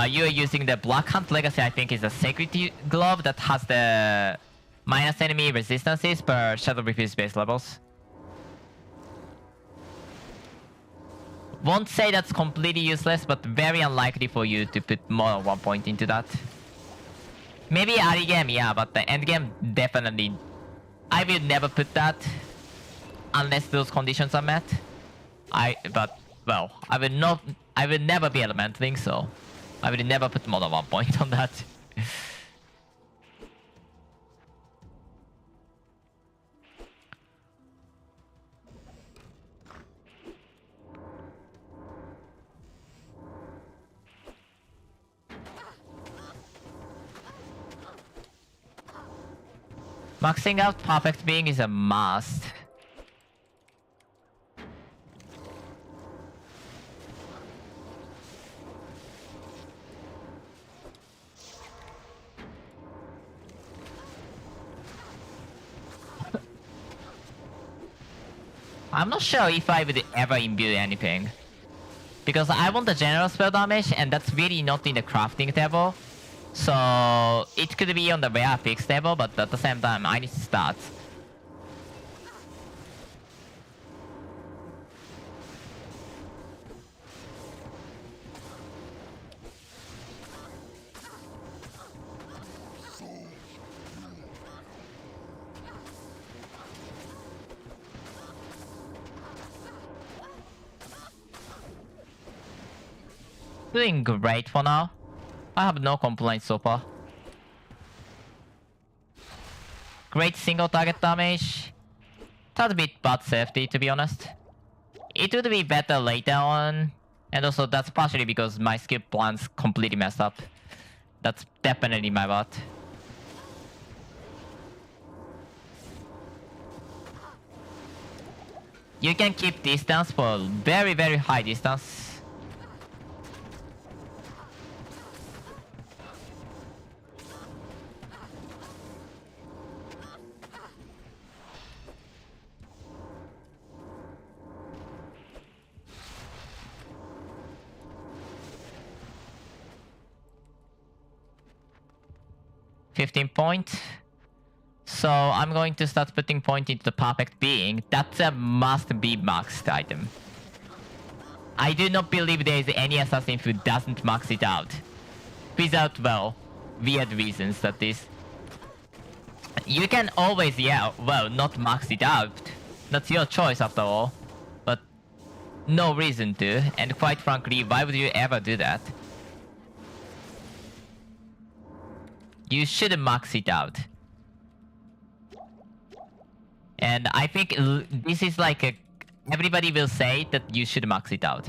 [SPEAKER 1] you are using the Black Hunt Legacy, I think is a Sacred Glove that has the minus enemy resistances per Shadow Refuge base levels. Won't say that's completely useless, but very unlikely for you to put more than 1 point into that. Maybe early game, yeah, but the end game, definitely. I will never put that unless those conditions are met. I will never be Elementaling, so I will never put more than 1 point on that. Maxing out Perfect Being is a must. I'm not sure if I would ever imbue anything. Because I want the general spell damage, and that's really not in the crafting table. So it could be on the rare fixed table, but at the same time, I need to start. Doing great for now. I have no complaints so far. Great single target damage. That's a bit bad safety, to be honest. It would be better later on. And also that's partially because my skill plan's completely messed up. That's definitely my bad. You can keep distance for very high distance. .15. So I'm going to start putting point into the Perfect Being. That's a must-be maxed item. I do not believe there is any assassin who doesn't max it out. Without, well, weird reasons, that is. You can always, yeah, well, not max it out. That's your choice after all. But no reason to. And quite frankly, why would you ever do that? You should max it out. And I think this is like a... Everybody will say that you should max it out.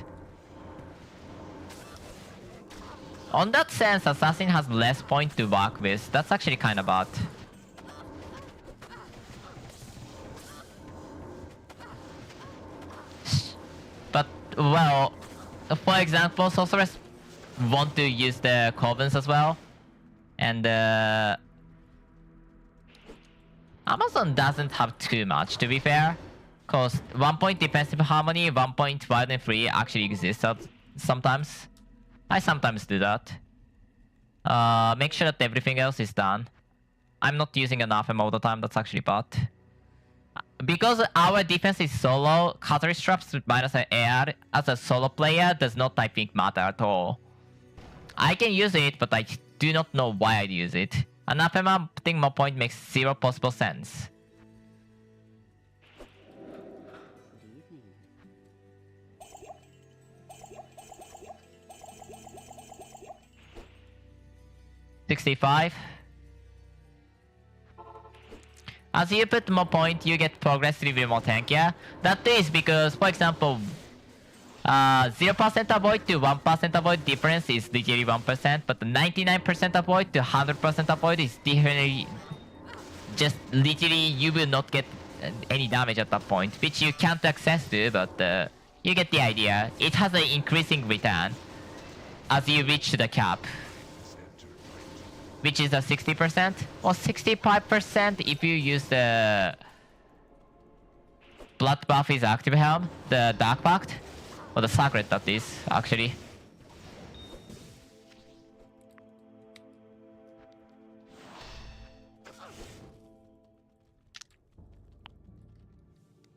[SPEAKER 1] On that sense, Assassin has less point to work with. That's actually kind of bad. well, for example, sorcerers want to use the covens as well, and Amazon doesn't have too much, to be fair, cause 1 point defensive harmony, 1 point wild and free actually exists sometimes. I sometimes do that. Make sure that everything else is done. I'm not using anathema all the time, that's actually bad. Because our defense is solo, Catalyst Traps with minus AR as a solo player does not, I think, matter at all. I can use it, but I do not know why I'd use it. Anathema putting more point makes zero possible sense. $65. As you put more point, you get progressively more tankier. That is because, for example, 0% avoid to 1% avoid difference is literally 1%, but the 99% avoid to 100% avoid is definitely just literally you will not get any damage at that point, which you can't access to, but you get the idea. It has an increasing return as you reach the cap, which is a 60% or 65% if you use the Blood buff is active helm, the Dark Pact. Or the Sacred, that is, actually.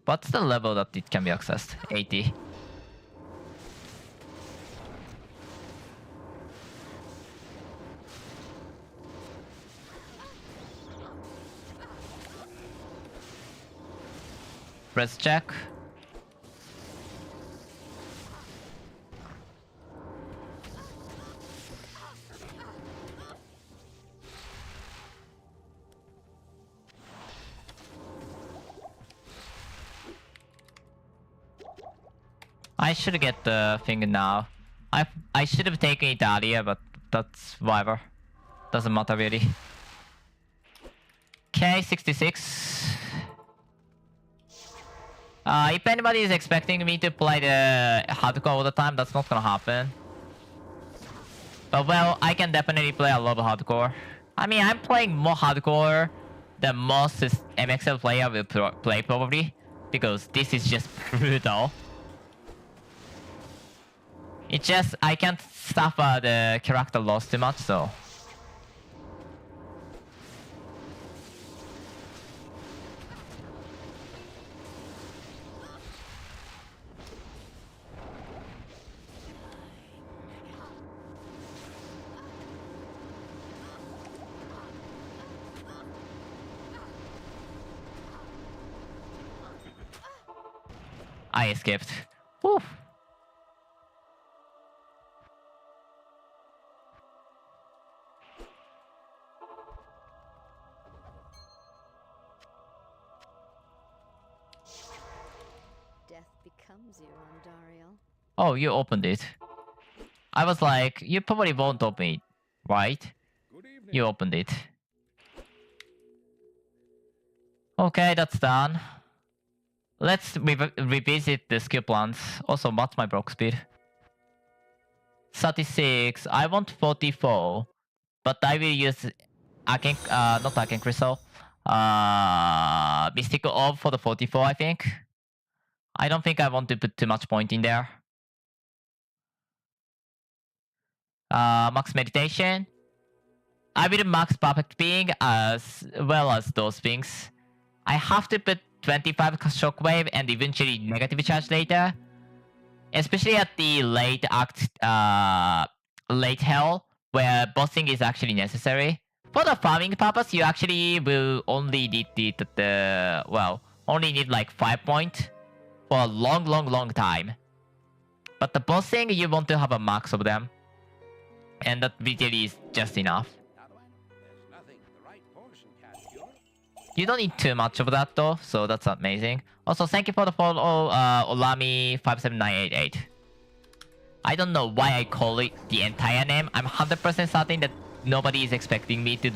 [SPEAKER 1] What's the level that it can be accessed? 80. Press check. I should get the thing now. I should have taken it earlier, but that's whatever. Doesn't matter really. Okay, 66. If anybody is expecting me to play the hardcore all the time, that's not gonna happen. But well, I can definitely play a lot of hardcore. I mean, I'm playing more hardcore than most MXL player will play probably, because this is just brutal. It's just, I can't suffer the character loss too much, so. I escaped. Whew.
[SPEAKER 2] Death becomes you, Ondariel.
[SPEAKER 1] Oh, you opened it. I was like, you probably won't open it, right? You opened it. Okay, that's done. Let's revisit the skill plans. Also, what's my block speed? 36. I want 44. But I will use not Arcane Crystal. Mystical Orb for the 44, I think. I don't think I want to put too much point in there. Max Meditation. I will max Perfect Being as well as those things. I have to put 25 Shockwave and eventually Negative Charge later. Especially at the late act, late Hell, where bossing is actually necessary. For the farming purpose, you actually will only need only need like 5 points for a long time. But the bossing, you want to have a max of them. And that literally is just enough. You don't need too much of that though, so that's amazing. Also, thank you for the follow, Olami57988. I don't know why I call it the entire name. I'm 100% certain that nobody is expecting me to...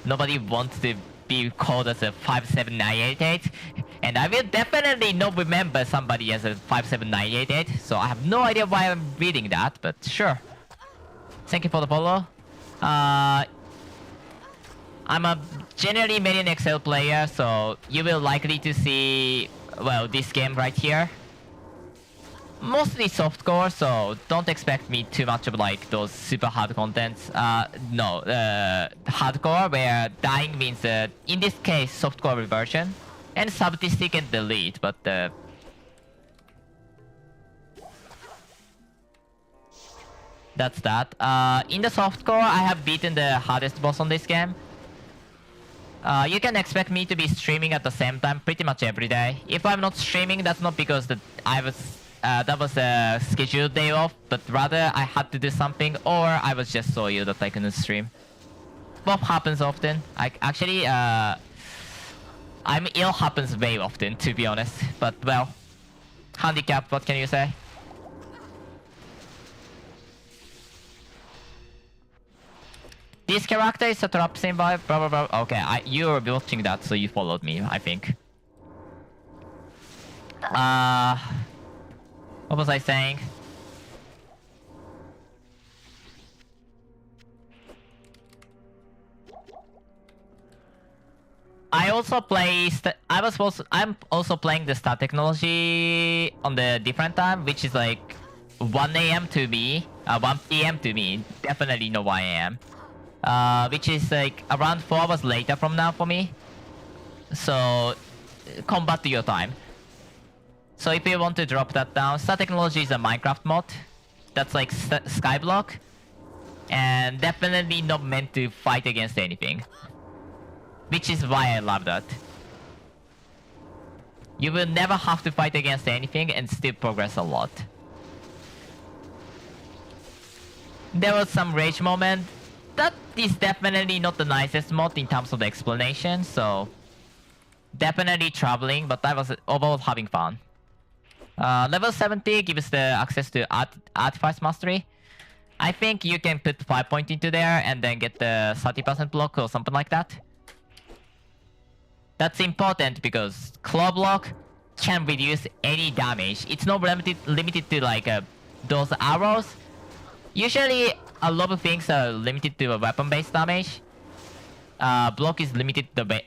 [SPEAKER 1] Nobody wants to be called as a 57988, and I will definitely not remember somebody as a 57988, so I have no idea why I'm reading that, but sure. Thank you for the follow. I'm a generally medianxl player, so you will likely to see, well, this game right here. Mostly softcore, so don't expect me too much of like those super hard contents. No, hardcore where dying means, in this case, softcore version. And subtistic and delete, but that's that. In the softcore, I have beaten the hardest boss on this game. You can expect me to be streaming at the same time pretty much every day. If I'm not streaming, that's not because that was a scheduled day off, but rather I had to do something, or I was just so ill that I couldn't stream. Both happens often. I'm ill happens very often, to be honest. But well, handicap, what can you say? This character is a trap sim vibe, blah blah blah. Okay, you were watching that, so you followed me, I think. What was I saying? I'm also playing the star technology on the different time, which is like 1 AM to me, 1 PM to me, definitely not 1 AM. Which is like around 4 hours later from now for me. So, combat to your time. So if you want to drop that down, Star Technology is a Minecraft mod. That's like Skyblock. And definitely not meant to fight against anything. Which is why I love that. You will never have to fight against anything and still progress a lot. There was some rage moment. That is definitely not the nicest mod in terms of the explanation, so... Definitely troubling, but I was overall having fun. Level 70 gives the access to Artifice Mastery. I think you can put 5 points into there and then get the 30% block or something like that. That's important because Claw Block can reduce any damage. It's not limited to like those arrows. Usually a lot of things are limited to a weapon-based damage. Block is limited to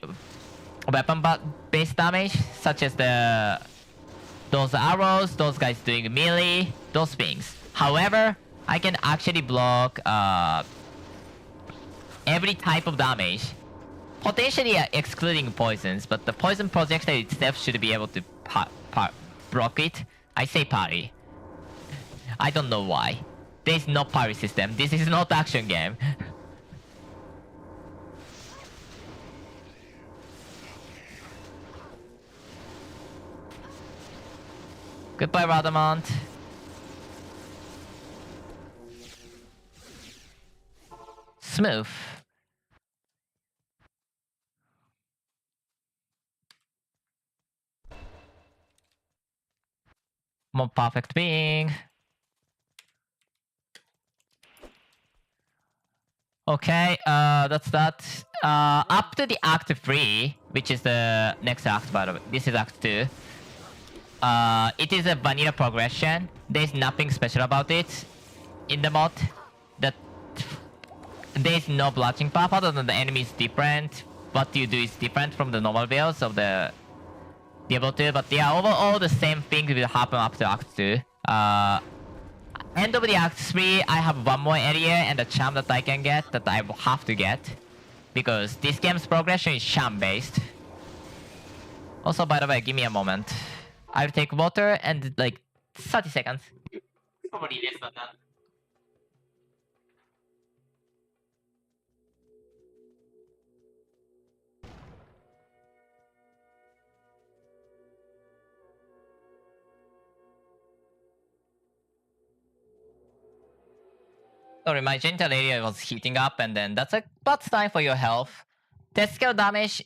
[SPEAKER 1] weapon-based damage, such as those arrows, those guys doing melee, those things. However, I can actually block every type of damage, potentially excluding poisons, but the poison projectile itself should be able to block it. I say parry. I don't know why. There's no parry system. This is not action game. Goodbye, Radamant. Smooth. More perfect being. Okay, that's that. Up to the Act 3, which is the next act, by the way. This is Act 2. It is a vanilla progression. There's nothing special about it in the mod. There's no bludgeoning path other than the enemy is different. What you do is different from the normal builds of the Diablo 2. But yeah, overall the same thing will happen up to Act 2. End of the Act 3, I have one more area and a charm that I can get that I will have to get. Because this game's progression is charm based. Also, by the way, give me a moment. I'll take water and like 30 seconds. Probably less than that. Sorry, my genital area was heating up and then that's a bad sign for your health. Testicle damage,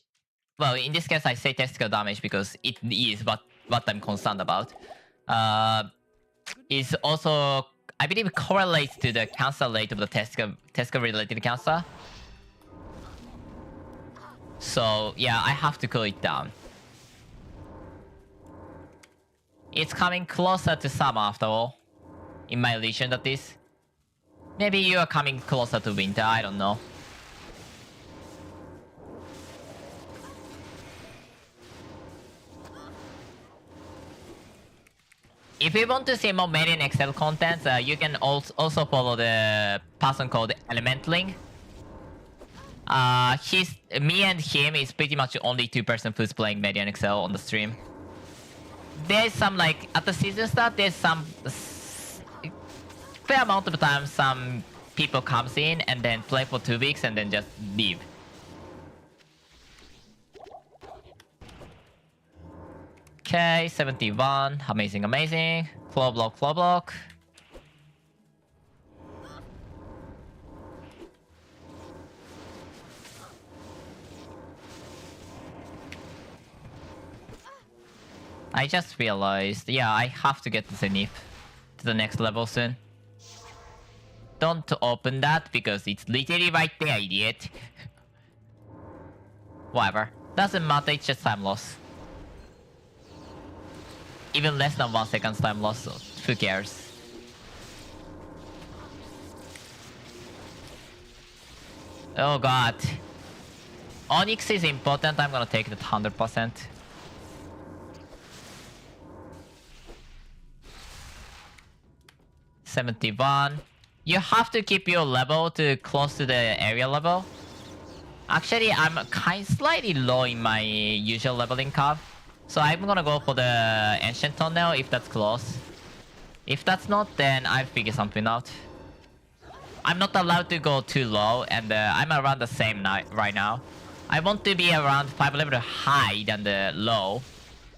[SPEAKER 1] well, in this case I say testicle damage because it is what I'm concerned about. Is also, I believe, correlates to the cancer rate of the testicle related cancer. So yeah, I have to cool it down. It's coming closer to summer after all. In my region, that is. Maybe you are coming closer to winter, I don't know. If you want to see more medianxl content, you can also follow the person called Elementling. Me and him is pretty much only two person who's playing medianxl on the stream. There's some like at the season start, there's some fair amount of time some people comes in and then play for 2 weeks and then just leave. Okay, 71. Amazing, amazing. Flow block, flow block. I just realized, yeah, I have to get the Zenith to the next level soon. Don't open that because it's literally right there, idiot. Whatever. Doesn't matter, it's just time loss. Even less than 1 second time loss, so who cares? Oh god. Onyx is important, I'm gonna take it at 100%. $71. You have to keep your level to close to the area level. Actually, I'm slightly low in my usual leveling curve. So I'm gonna go for the Ancient Tunnel if that's close. If that's not, then I'll figure something out. I'm not allowed to go too low, and I'm around the same right now. I want to be around 5 level high than the low,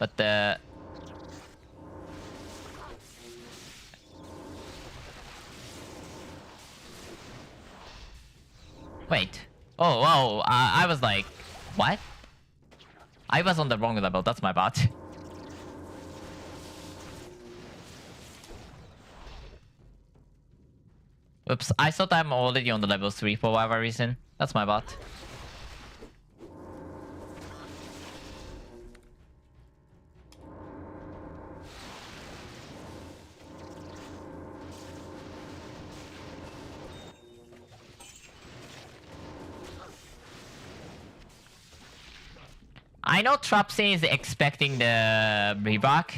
[SPEAKER 1] but wait. Oh, wow. I was like, what? I was on the wrong level. That's my bad. Oops. I thought I'm already on the level 3 for whatever reason. That's my bad. I know Trapsin is expecting the reback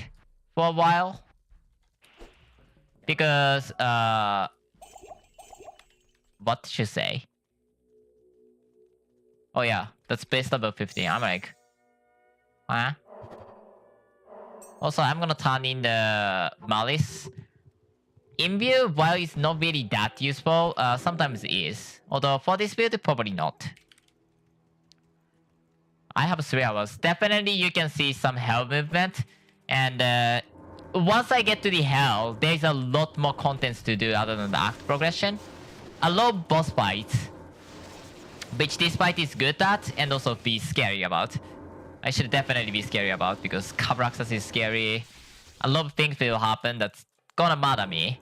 [SPEAKER 1] for a while. Because, what did she say? Oh yeah, that's base level 15. I'm like, huh? Also, I'm gonna turn in the Malice. Imbue, while it's not really that useful, sometimes it is. Although for this build, probably not. I have 3 hours. Definitely you can see some hell movement. And once I get to the hell, there's a lot more contents to do other than the act progression. A lot of boss fights. Which this fight is good at and also be scary about. I should definitely be scary about because cover access is scary. A lot of things will happen that's gonna bother me.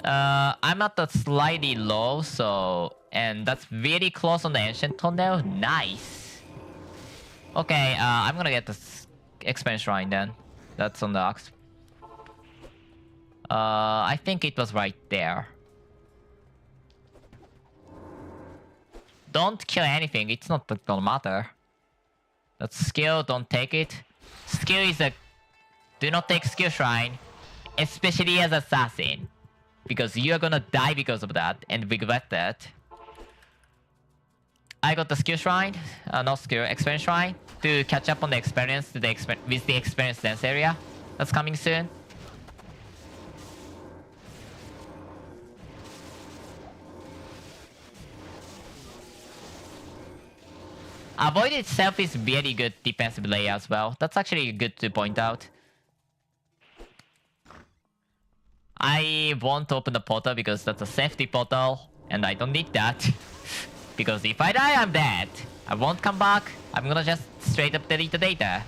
[SPEAKER 1] I'm at the slightly low, so... And that's really close on the Ancient Tunnel. Nice. Okay, I'm gonna get this Experience Shrine then. That's on the Ox. I think it was right there. Don't kill anything, it's not gonna matter. That's skill, don't take it. Skill is a... Do not take Skill Shrine. Especially as Assassin. Because you are gonna die because of that and regret that. I got the Skill Shrine, not Skill, Experience Shrine, to catch up on the experience with the Experience Dance area. That's coming soon. Avoid itself is really good defensive layer as well. That's actually good to point out. I won't open the portal because that's a safety portal, and I don't need that. Because if I die, I'm dead. I won't come back. I'm gonna just straight up delete the data.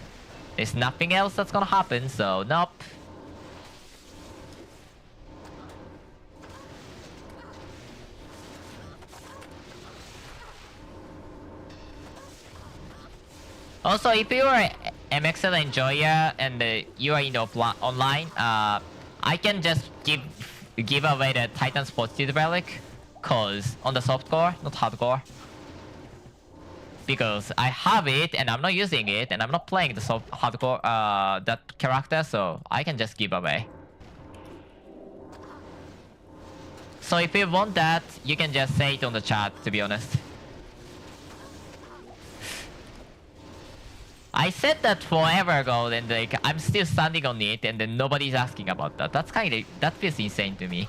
[SPEAKER 1] There's nothing else that's gonna happen, so nope. Also, if you are MXL enjoyer and you are in the online, I can just give away the Titan's Fortitude Relic, cause on the softcore, not hardcore. Because I have it and I'm not using it and I'm not playing the hardcore that character, so I can just give away. So if you want that, you can just say it on the chat, to be honest. I said that forever ago, and like I'm still standing on it, and then nobody's asking about that. That feels insane to me.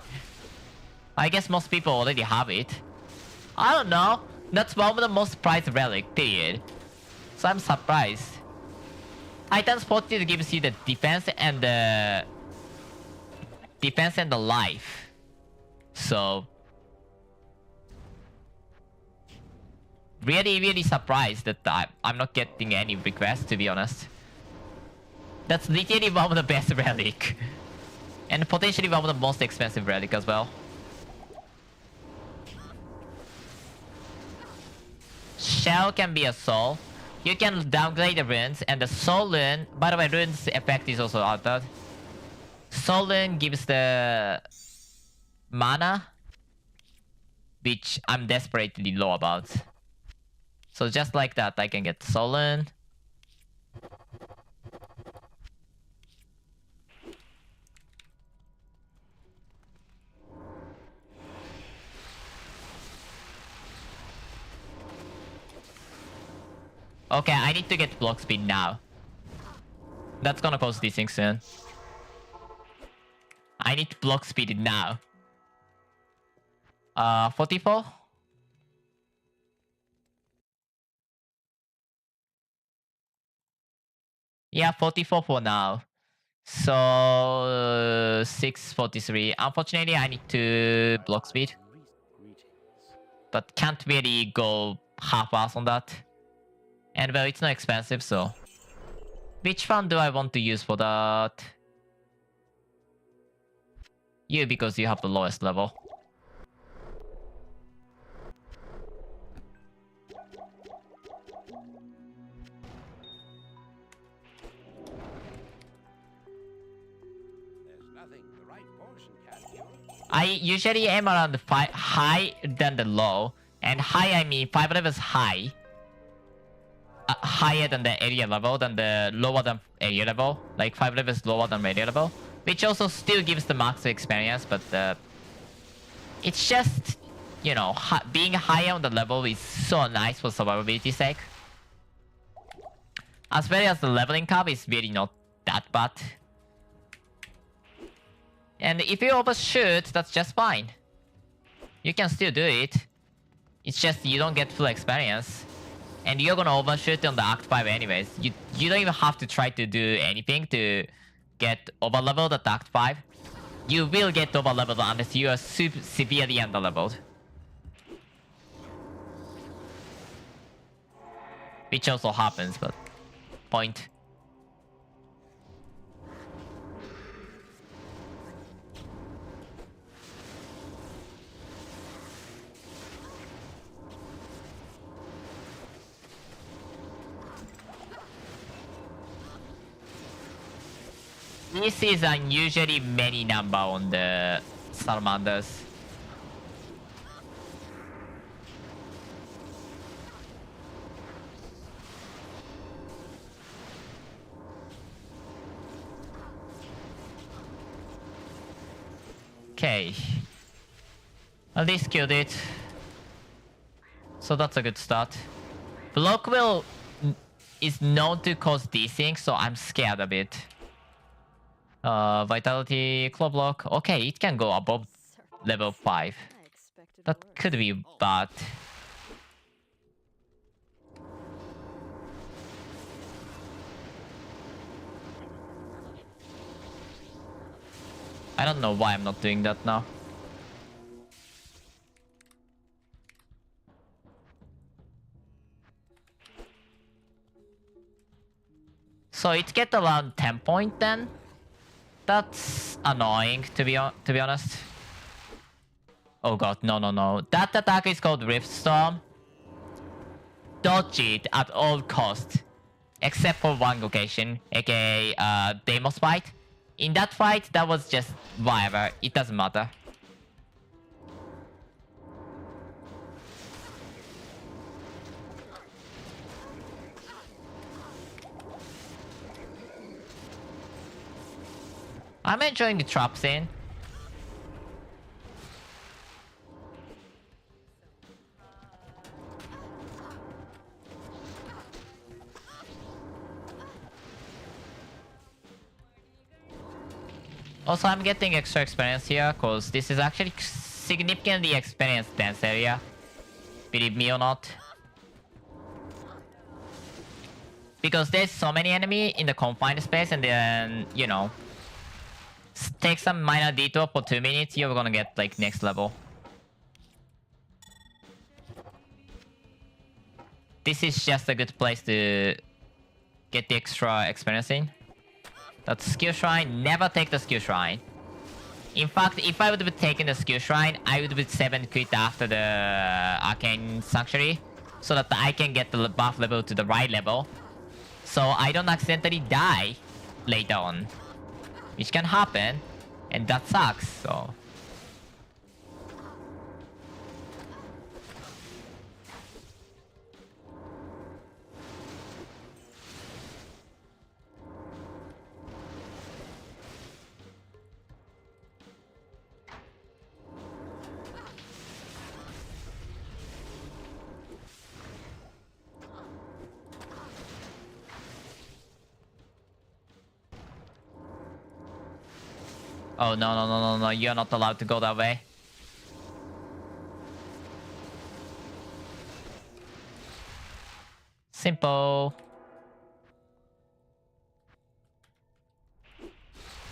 [SPEAKER 1] I guess most people already have it. I don't know. That's one of the most prized relic, period. So I'm surprised. Titan's Fortitude gives you the defense and the life. So really surprised that I'm not getting any requests, to be honest. That's literally one of the best relic. And potentially one of the most expensive relic as well. Shell can be a soul. You can downgrade the runes, and the soul rune... By the way, rune's effect is also altered. Soul rune gives the mana, which I'm desperately low about. So just like that, I can get soul rune. Okay, I need to get block speed now. That's gonna cause this thing soon. I need block speed now. 44? Yeah, 44 for now. So 643. Unfortunately, I need to block speed. But can't really go half-ass on that. And well, it's not expensive, so... Which one do I want to use for that? You, because you have the lowest level. I usually aim around the high than the low. And high, I mean 5 levels high. Higher than the area level, than the lower than area level. Like 5 levels lower than area level. Which also still gives the max experience, but it's just, you know, being higher on the level is so nice for survivability's sake. As well as the leveling curve is really not that bad. And if you overshoot, that's just fine. You can still do it. It's just you don't get full experience. And you're gonna overshoot on the Act 5 anyways. You don't even have to try to do anything to get overleveled at Act 5. You will get overleveled unless you are severely underleveled. Which also happens, but... Point. This is unusually many number on the salamanders. Okay. At least killed it. So that's a good start. Block will is known to cause these things, so I'm scared a bit. Vitality, claw block. Okay, it can go above level 5. That could be bad. I don't know why I'm not doing that now. So it get around 10 point then? That's annoying, to be honest. Oh god, no. That attack is called Rift Storm. Dodge it at all cost. except for one location, aka Deimos fight. In that fight, that was just whatever. It doesn't matter. I'm enjoying the trap scene. Also, I'm getting extra experience here because this is actually significantly experienced dance area. Believe me or not. Because there's so many enemy in the confined space, and then, you know, take some minor detour for 2 minutes, you're gonna get like next level. This is just a good place to get the extra experience in. That skill shrine, never take the skill shrine. In fact, if I would have taken the skill shrine, I would have 7 quit after the arcane sanctuary, so that I can get the buff level to the right level, so I don't accidentally die later on, which can happen, and that sucks. So oh no, you're not allowed to go that way. Simple.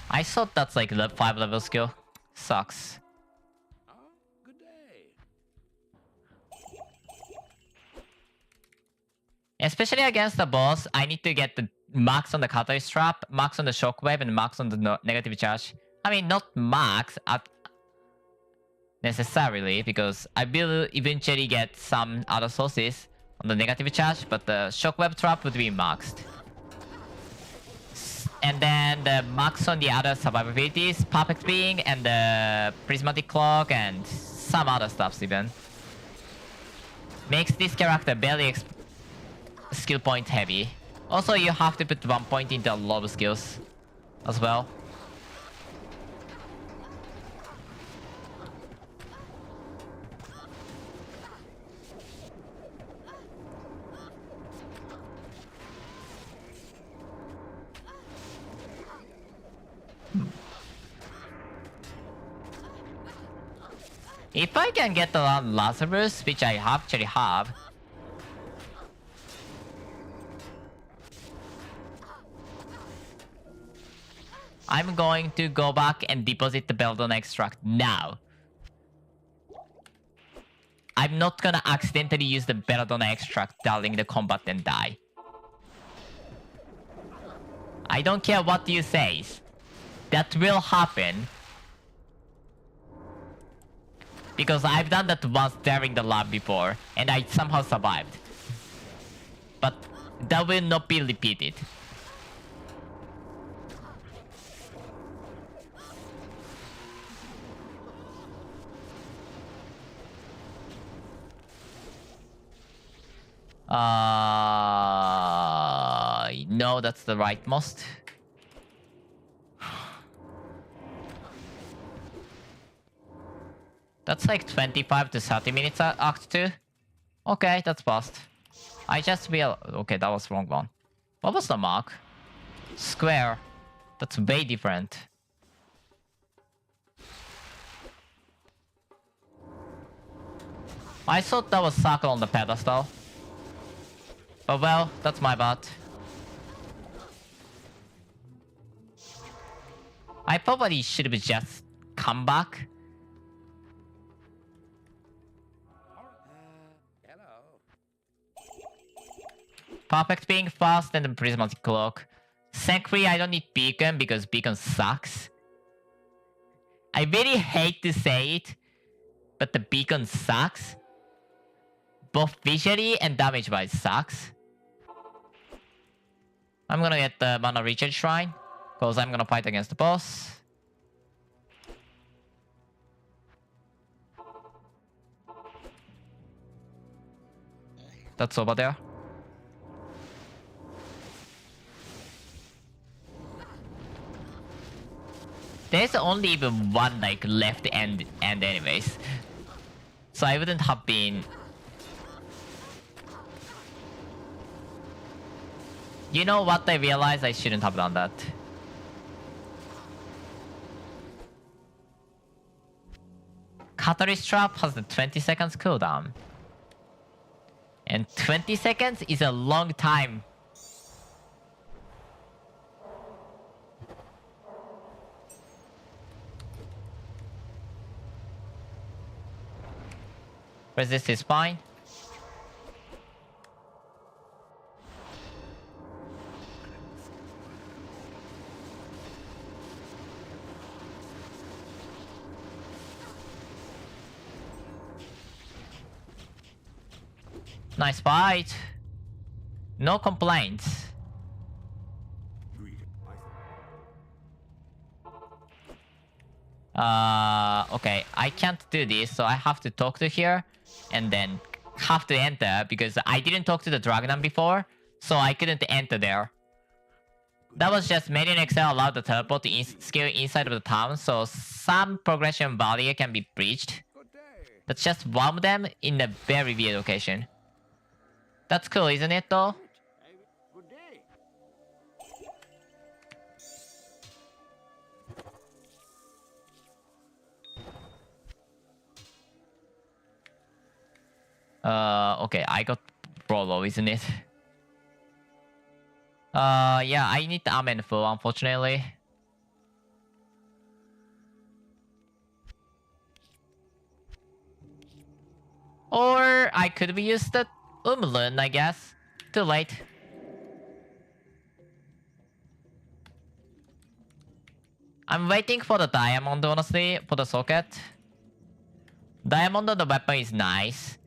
[SPEAKER 1] I thought that's like the 5 level skill. Sucks.
[SPEAKER 3] Good day.
[SPEAKER 1] Especially against the boss, I need to get the max on the catalyst trap, max on the shockwave, and max on the negative charge. I mean, not max at necessarily, because I will eventually get some other sources on the negative charge, but the shockwave trap would be maxed. And then the max on the other survivabilities, perfect being, and the prismatic clock, and some other stuffs even. Makes this character very skill point heavy. Also, you have to put 1 point into a lot of skills as well. If I can get around Lazarus, which I actually have, I'm going to go back and deposit the Belladonna extract now. I'm not gonna accidentally use the Belladonna extract during the combat and die. I don't care what you say. That will happen. Because I've done that once during the lab before, and I somehow survived. But that will not be repeated. No, that's the rightmost. That's like 25 to 30 minutes at Act 2. Okay, that's fast. I just will... Okay, that was wrong one. What was the mark? Square. That's way different. I thought that was circle on the pedestal. But well, that's my bad. I probably should have just come back. Perfect being fast and the prismatic cloak. Thankfully, I don't need beacon because beacon sucks. I really hate to say it, but the beacon sucks. Both visually and damage-wise sucks. I'm gonna get the mana recharge shrine, because I'm gonna fight against the boss. That's over there. There's only even one like left end anyways. So I wouldn't have been... You know what, I realized I shouldn't have done that. Catalyst Trap has the 20 seconds cooldown. And 20 seconds is a long time. Resist is fine. Nice fight. No complaints. Okay, I can't do this, so I have to talk to here and then have to enter because I didn't talk to the Dragonon before, so I couldn't enter there. That was just medianxl allowed the teleport to skill inside of the town, so some progression barrier can be breached. That's just one of them in a very weird location. That's cool, isn't it though?
[SPEAKER 3] Good day.
[SPEAKER 1] Okay, I got Brolo, isn't it? Yeah, I need the Amen full, unfortunately. Or I could be used the Umlun, I guess. Too late. I'm waiting for the diamond, honestly, for the socket. Diamond on the weapon is nice.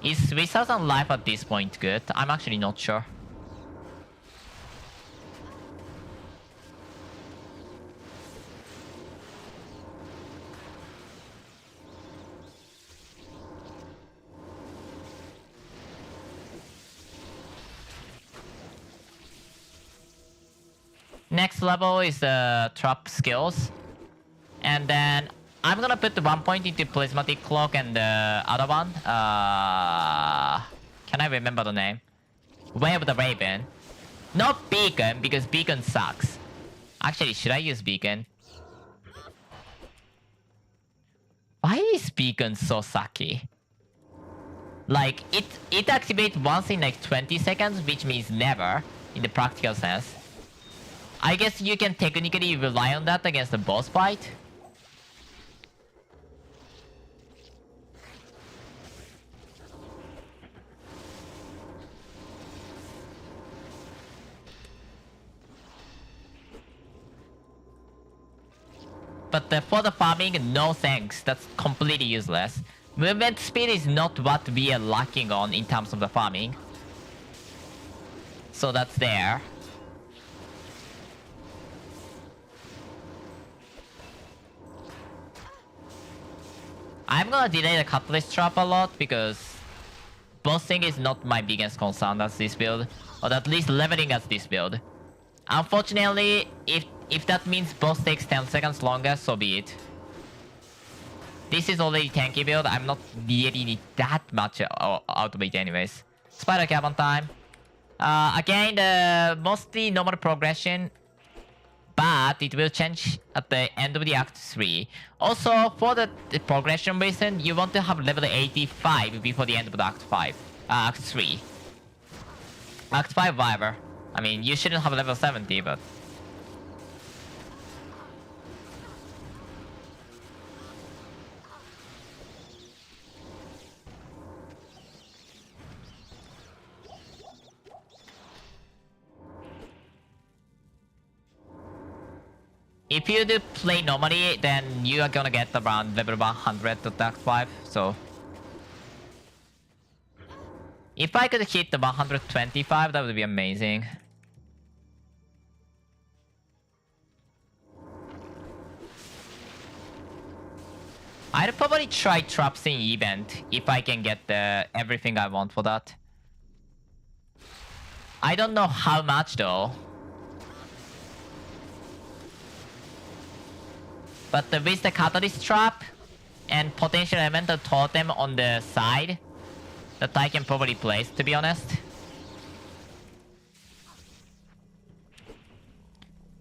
[SPEAKER 1] Is 3000 life at this point good? I'm actually not sure. Next level is the trap skills. And then I'm gonna put the 1 point into Prismatic Cloak and the other one. Can I remember the name? Way of the Raven. Not Beacon, because Beacon sucks. Actually, should I use Beacon? Why is Beacon so sucky? Like, it activates once in like 20 seconds, which means never, in the practical sense. I guess you can technically rely on that against the boss fight. But for the farming, no thanks. That's completely useless. Movement speed is not what we are lacking on in terms of the farming. So that's there. I'm gonna delay the Catalyst Trap a lot because bossing is not my biggest concern as this build. Or at least leveling as this build. Unfortunately, if that means boss takes 10 seconds longer, so be it. This is already tanky build. I'm not really need that much out of it anyways. Spider Cavern time. Again, mostly normal progression. But it will change at the end of the Act 3. Also, for the progression reason, you want to have level 85 before the end of the Act 5. Act 3. Act 5, whatever. I mean, you shouldn't have level 70, but... If you do play normally, then you are gonna get around level 100 to attack 5, so... If I could hit the 125, that would be amazing. I'd probably try traps in event if I can get everything I want for that. I don't know how much though. But with the catalyst trap and potential elemental totem on the side, that I can probably place, to be honest.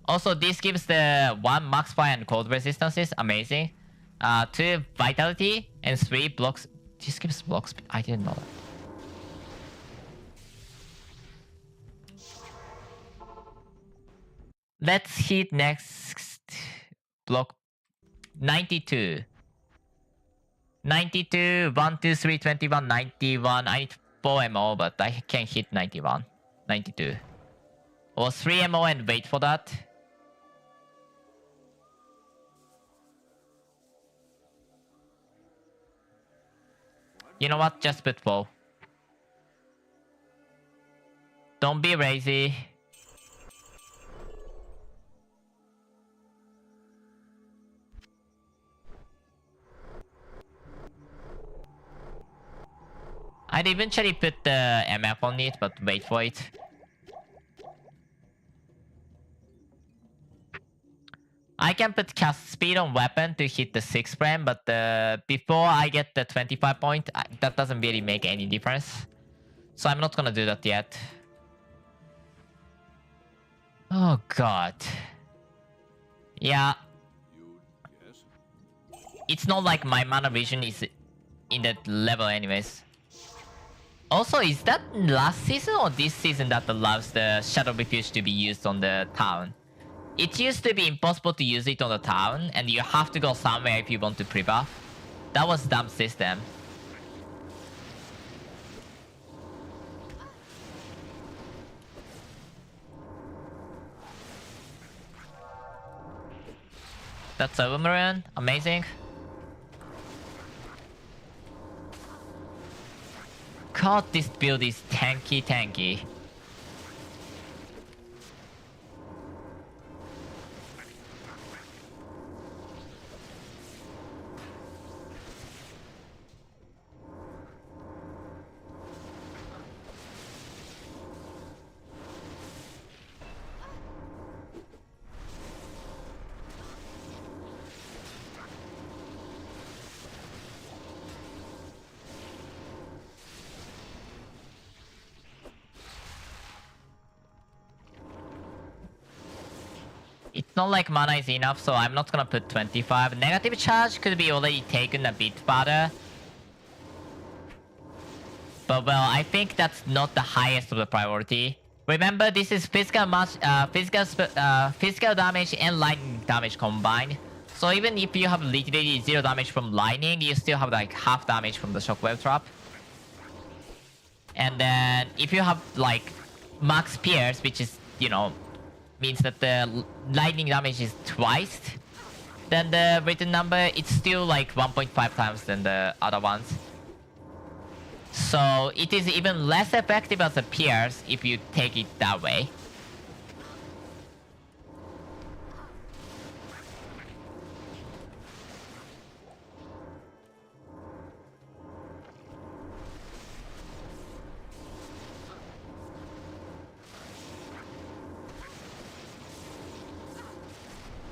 [SPEAKER 1] Also, this gives the 1 max fire and cold resistances, amazing. 2 vitality and 3 blocks. This gives block speed. I didn't know that. Let's hit next block 92. 92, 1, 2, 3, 21, 91. I need 4 MO, but I can hit 91. 92. Or 3 MO and wait for that. You know what? Just put 4. Don't be lazy. I'd eventually put the MF on it, but wait for it. I can put cast speed on weapon to hit the 6 frame, but before I get the 25 point, that doesn't really make any difference. So I'm not gonna do that yet. Oh god. Yeah. It's not like my mana vision is in that level anyways. Also, is that last season or this season that allows the Shadow Refuge to be used on the town? It used to be impossible to use it on the town, and you have to go somewhere if you want to pre-buff. That was dumb system. That's a Boomerang, amazing. God, this build is tanky. It's not like mana is enough, so I'm not gonna put 25. Negative charge could be already taken a bit farther. But well, I think that's not the highest of the priority. Remember, this is physical damage and lightning damage combined. So even if you have literally 0 damage from lightning, you still have like half damage from the shockwave trap. And then if you have like max pierce, which is, you know, means that the lightning damage is twice then the written number, it's still like 1.5 times than the other ones. So it is even less effective as a pierce if you take it that way.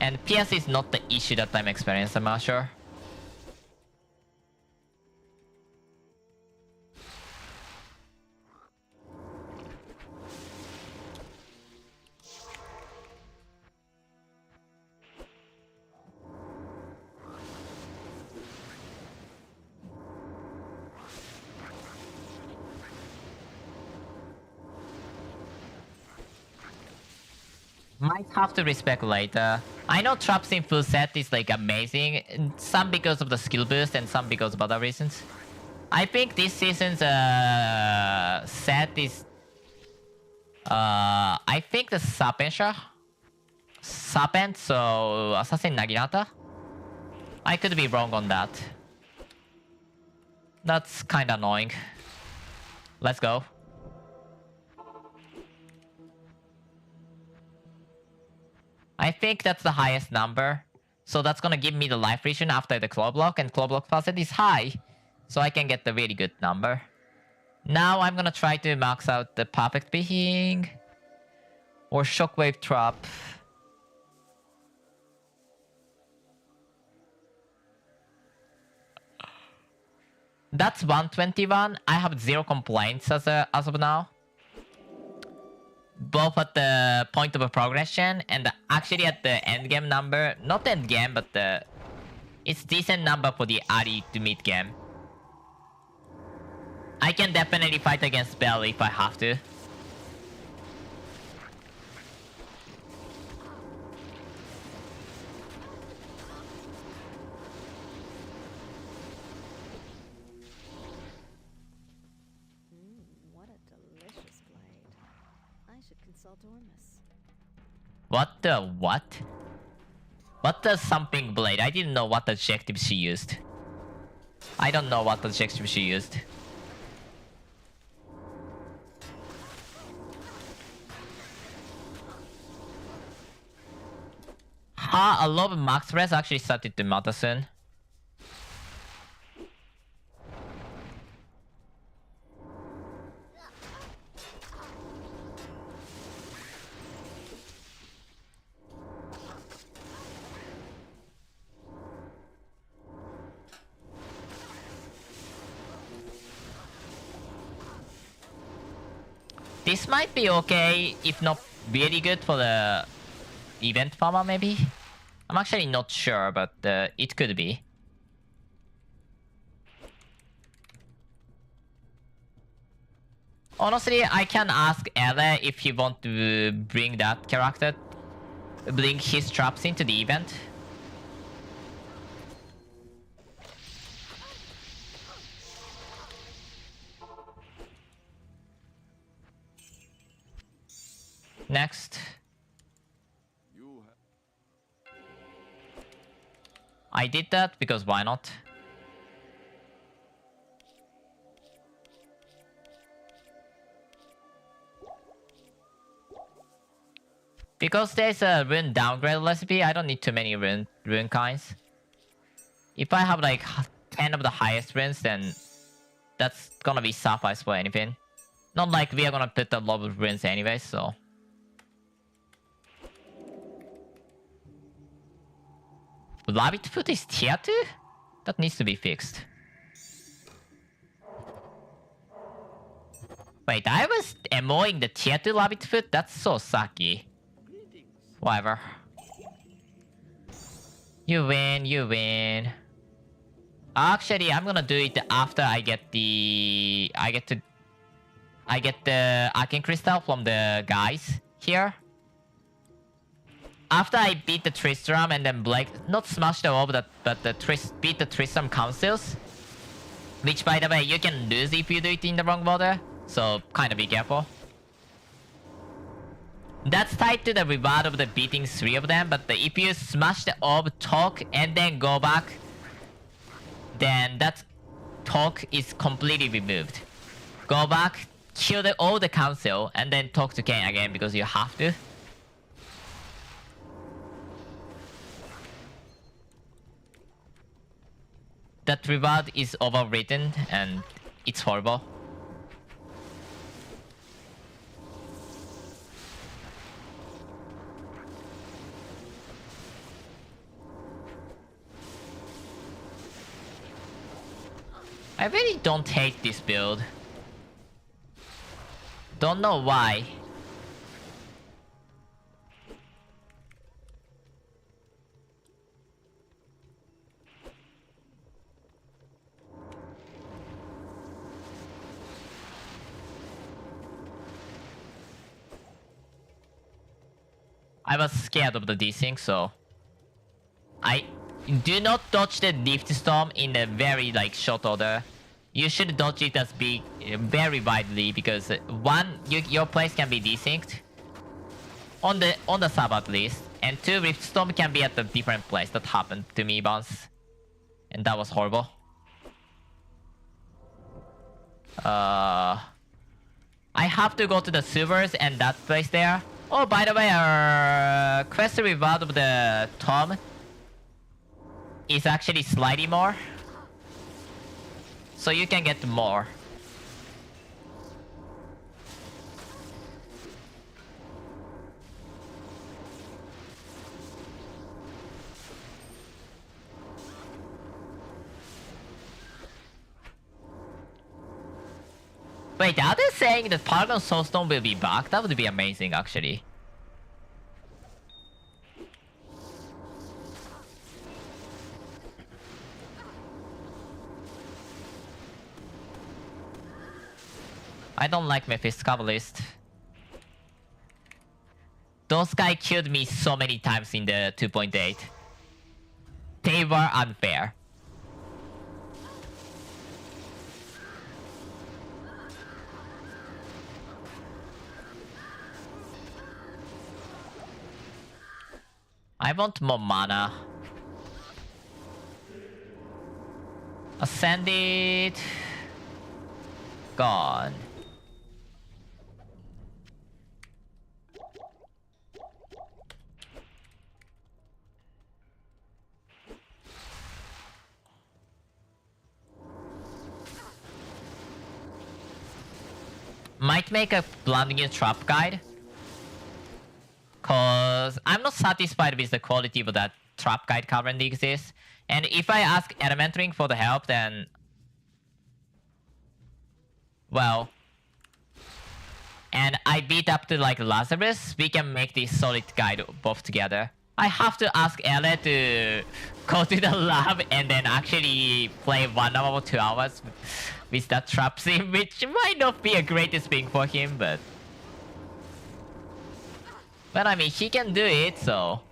[SPEAKER 1] And PS is not the issue that I'm experiencing, I'm not sure. Might have to respect later. I know traps in full set is like amazing, some because of the skill boost and some because of other reasons. I think this season's set is I think the Sapensha. Serpent, so Assassin Naginata? I could be wrong on that. That's kinda annoying. Let's go. I think that's the highest number. So that's gonna give me the life region after the claw block, and claw block percent is high. So I can get the really good number. Now I'm gonna try to max out the perfect being. Or shockwave trap. That's 121. I have 0 complaints as of now. Both at the point of progression and actually at the end game number. Not end game, but it's decent number for the early to mid game. I can definitely fight against Bell if I have to.
[SPEAKER 2] What a delicious blade. I should consult Ormus.
[SPEAKER 1] What the what? What does something blade? I didn't know what adjective she used. I don't know what adjective she used. A lot of max res actually started to matter soon. This might be okay, if not really good for the event farmer maybe? I'm actually not sure, but it could be. Honestly, I can ask Ele if he want to bring that character, bring his traps into the event. Next. I did that because why not? Because there's a rune downgrade recipe, I don't need too many rune kinds. If I have like 10 of the highest runes, then that's gonna be suffice for anything. Not like we are gonna put a lot of runes anyway, so. Rabbit foot is tier 2? That needs to be fixed. Wait, I was emoing the tier 2 rabbit foot? That's so sucky. Whatever. You win, you win. Actually, I'm gonna do it after I get the... I get the Arcane Crystal from the guys here. After I beat the Tristram and then not smash the orb, but beat the Tristram Councils. Which, by the way, you can lose if you do it in the wrong order. So, kind of be careful. That's tied to the reward of the beating 3 of them, but if you smash the orb, talk, and then go back, then that talk is completely removed. Go back, kill all the council, and then talk to Kane again because you have to. That reward is overwritten and it's horrible. I really don't hate this build. Don't know why. I was scared of the desync, so I do not dodge the Rift Storm in a very short order. You should dodge it as big, very widely, because one, your place can be desynced on the sub at least, And 2 Rift Storm can be at a different place. That happened to me once. And that was horrible. I have to go to the sewers and that place there. Oh, by the way, our quest reward of the Tom is actually slightly more. So you can get more. Wait, are they saying that Paragon Soulstone will be back? That would be amazing, actually. I don't like Mephisto Cabalist. Those guys killed me so many times in the 2.8. They were unfair. I want more mana. Ascended. Gone. Might make a blending in trap guide. Cause I'm not satisfied with the quality of that trap guide currently exists. And if I ask Elementary for the help, then... well... and I beat up to like Lazarus, we can make this solid guide both together. I have to ask Ele to go to the lab and then actually play 1 hour or 2 hours with that trap sim, which might not be a greatest thing for him, but... but I mean, he can do it, so...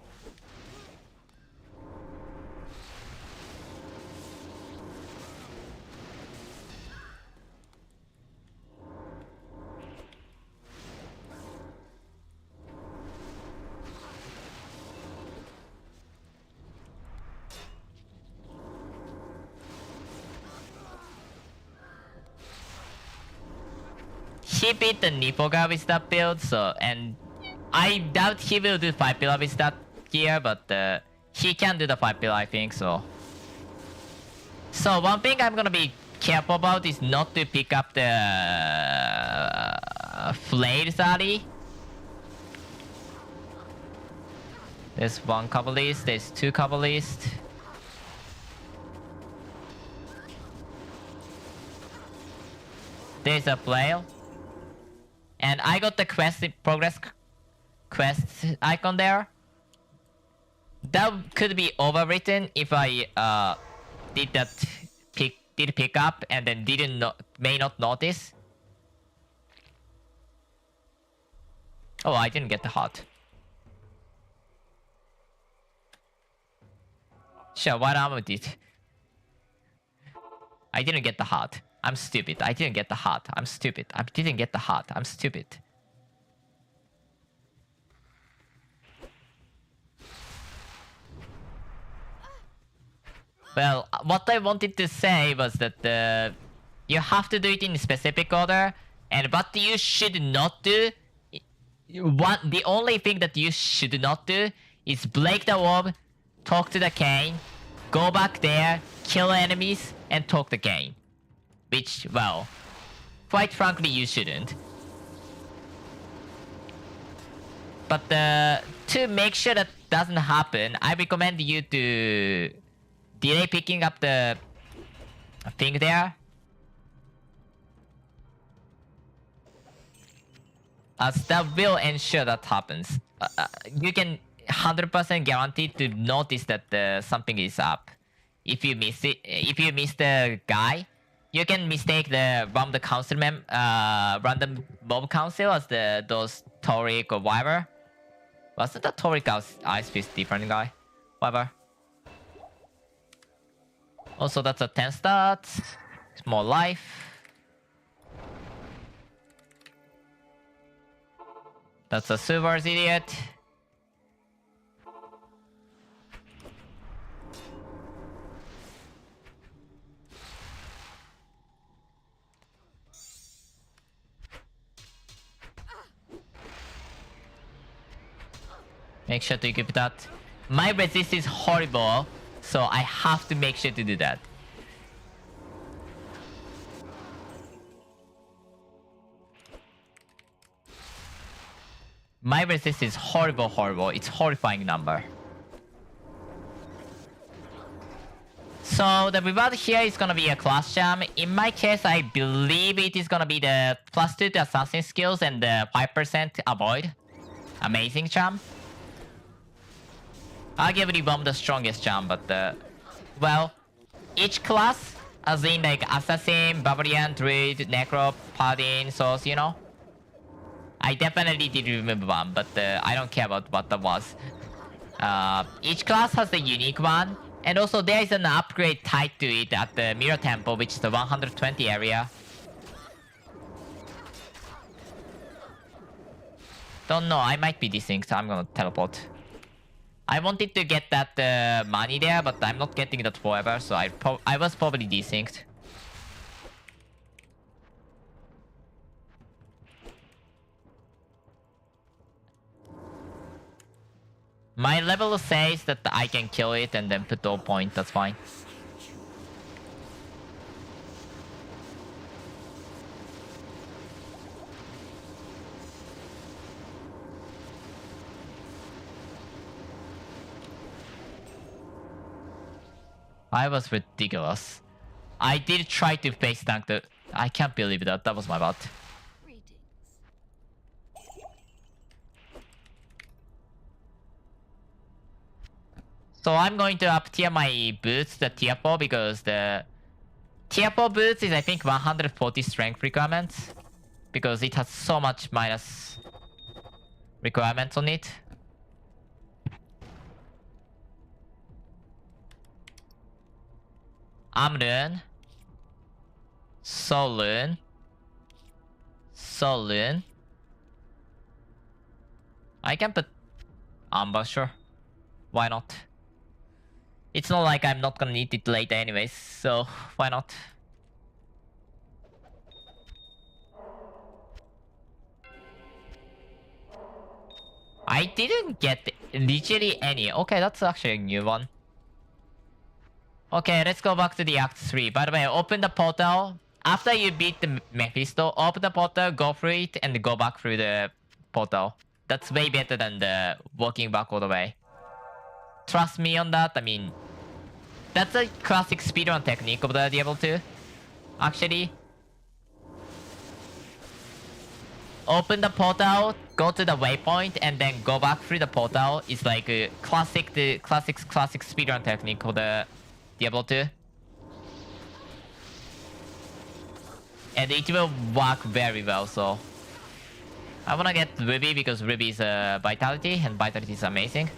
[SPEAKER 1] he beat the Nipoga with that build, so... and... I doubt he will do 5 pillar with that gear, but he can do the 5 pillar, I think, so... so one thing I'm gonna be careful about is not to pick up the... Flails early. There's 1 Kabbalist, there's 2 Kabbalist. There's a flail. And I got the quest progress quest icon there. That could be overwritten if I did pick up and then may not notice. Oh, I didn't get the heart. Sure, what armor did? I didn't get the heart. I'm stupid. I didn't get the heart. I'm stupid. I didn't get the heart. I'm stupid. Well, what I wanted to say was that you have to do it in a specific order, and what you should not do, the only thing that you should not do is break the orb, talk to the cane, go back there, kill enemies, and talk the cane. Which, well, quite frankly, you shouldn't. But to make sure that doesn't happen, I recommend you to delay picking up the thing there. As that will ensure that happens. You can 100% guarantee to notice that something is up. If you miss it, if you miss the guy, you can mistake the random mob council as those Taurik or whatever. Wasn't that Taurik Ice Fist different guy? Whatever. Also, that's a 10 stats. It's more life. That's a Sewers idiot. Make sure to equip that. My resist is horrible, so I have to make sure to do that. My resist is horrible, horrible. It's horrifying number. So the reward here is gonna be a class jam. In my case, I believe it is gonna be the +2 to assassin skills and the 5% avoid. Amazing jam. Arguably one of the strongest jam, but well, each class, as in like assassin, barbarian, druid, necro, paladin, souls, you know. I definitely did remember one, but I don't care about what that was. Each class has the unique one. And also there is an upgrade tied to it at the Mirror Temple, which is the 120 area. Don't know, I might be desynced, so I'm gonna teleport. I wanted to get that money there, but I'm not getting that forever, so I was probably desynced. My level says that I can kill it and then put all point, that's fine. I was ridiculous. I did try to face tank the... I can't believe that, that was my bad. So I'm going to up tier my boots to tier 4 because the tier 4 boots is I think 140 strength requirements. Because it has so much minus requirements on it. Amrun. Solun. Solun. I can put Amber, sure. Why not? It's not like I'm not gonna need it later anyways, so why not? I didn't get literally any. Okay, that's actually a new one. Okay, let's go back to the Act 3. By the way, open the portal. After you beat the Mephisto, open the portal, go through it, and go back through the portal. That's way better than the walking back all the way. Trust me on that, I mean... That's a classic speedrun technique of the Diablo 2. Actually. Open the portal, go to the waypoint, and then go back through the portal. It's like a classic speedrun technique of the Diablo 2. And it will work very well, so... I wanna get Ruby because Ruby is Vitality, and Vitality is amazing.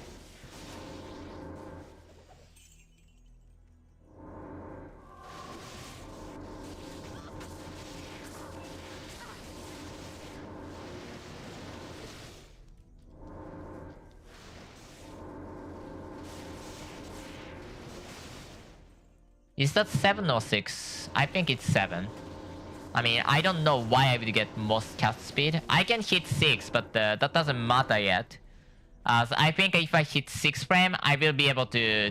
[SPEAKER 1] Is that 7 or 6? I think it's 7. I mean, I don't know why I would get most cast speed. I can hit 6, but that doesn't matter yet. So I think if I hit 6 frame, I will be able to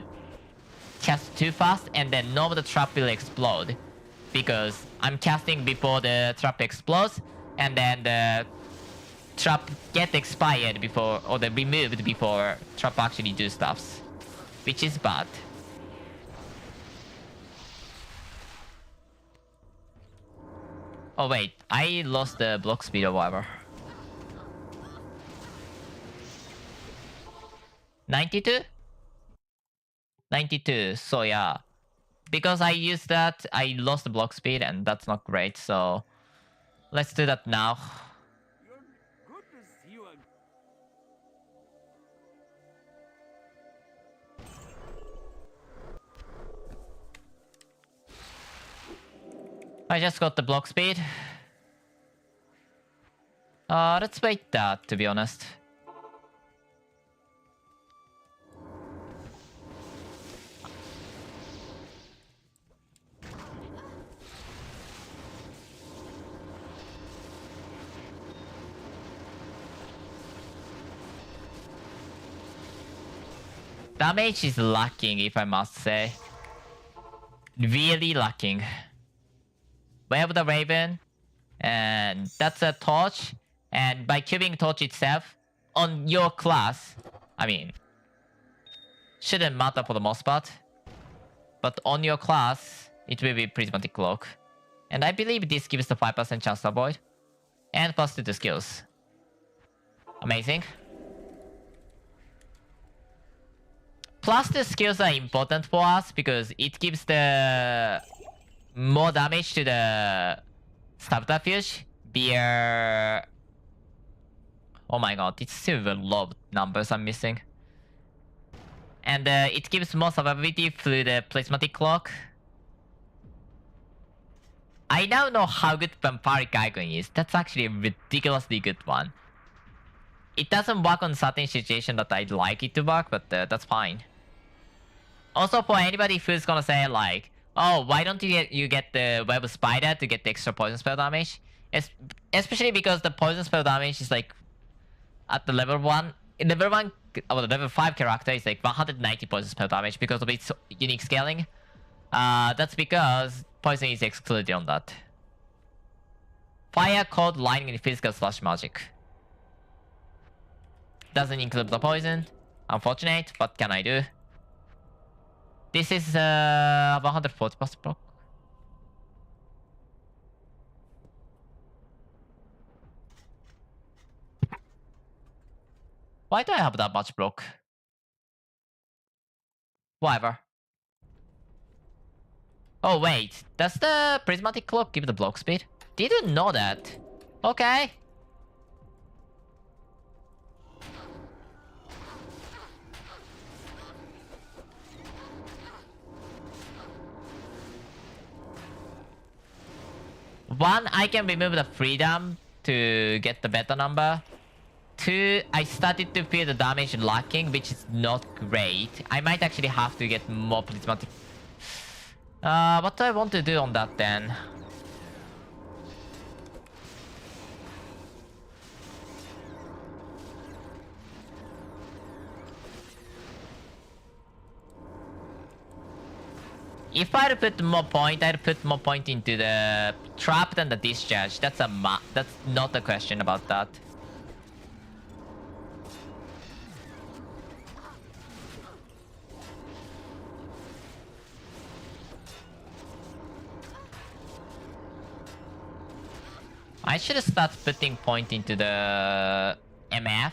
[SPEAKER 1] cast too fast, and then no, the trap will explode. Because I'm casting before the trap explodes, and then the trap get expired before, or the removed before trap actually do stuffs. Which is bad. Oh wait, I lost the block speed or whatever. 92? 92, so yeah. Because I used that, I lost the block speed and that's not great, so... Let's do that now.
[SPEAKER 3] Good to see you again.
[SPEAKER 1] I just got the block speed. Let's wait that, to be honest. Damage is lacking, if I must say. Really lacking. Wave the Raven, and that's a torch. And by cubing torch itself, on your class, I mean, shouldn't matter for the most part. But on your class, it will be Prismatic Cloak. And I believe this gives the 5% chance to avoid. And plus 2 to skills. Amazing. Plus 2 skills are important for us because it gives the more damage to the subterfuge via... Oh my god, it's still a lot of numbers I'm missing. And it gives more survivability through the Prismatic Cloak. I now know how good Vampiric Icon is. That's actually a ridiculously good one. It doesn't work on certain situations that I'd like it to work, but that's fine. Also, for anybody who's gonna say like, oh, why don't you get the Web Spider to get the extra poison spell damage? Especially because the poison spell damage is like at the level 1. In level 1, or the level 5 character is like 190 poison spell damage because of its unique scaling. That's because poison is excluded on that. Fire, cold, lightning, and physical slash magic. Doesn't include the poison. Unfortunate, what can I do? This is 140 plus block. Why do I have that much block? Whatever. Oh wait, does the Prismatic Cloak give the block speed? Didn't know that. Okay. One, I can remove the freedom to get the better number. Two, I started to feel the damage lacking, which is not great. I might actually have to get more prismatic. What do I want to do on that then? If I put more point, I'd put more point into the trap than the discharge. That's not a question about that. I should start putting point into the MF.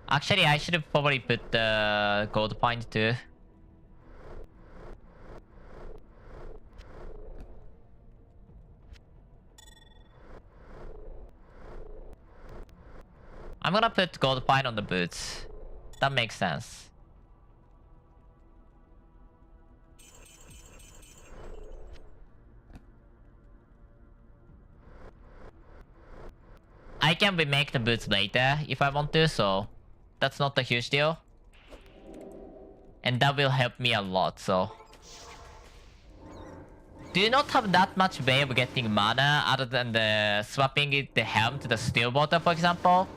[SPEAKER 1] Actually, I should have probably put the gold point too. I'm gonna put gold point on the boots. That makes sense. I can remake the boots later if I want to, so that's not a huge deal. And that will help me a lot, so. Do you not have that much way of getting mana other than the swapping the helm to the Stillwater, for example?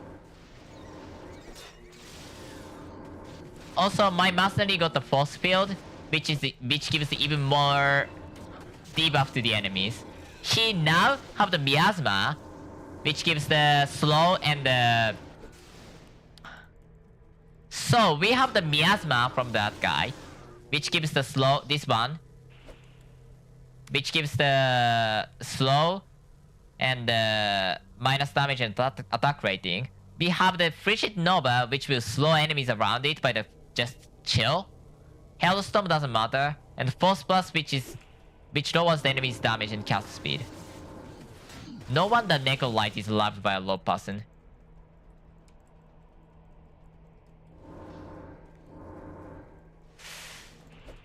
[SPEAKER 1] Also, my mastery got the force field, which gives even more debuff to the enemies. He now have the miasma, which gives the slow and the... So we have the miasma from that guy, which gives the slow, this one, which gives the slow and the minus damage and attack rating. We have the Frigid Nova, which will slow enemies around it by the just chill. Hailstorm doesn't matter, and Force Plus, which lowers the enemy's damage and cast speed. No wonder Neko Light is loved by a lot of person.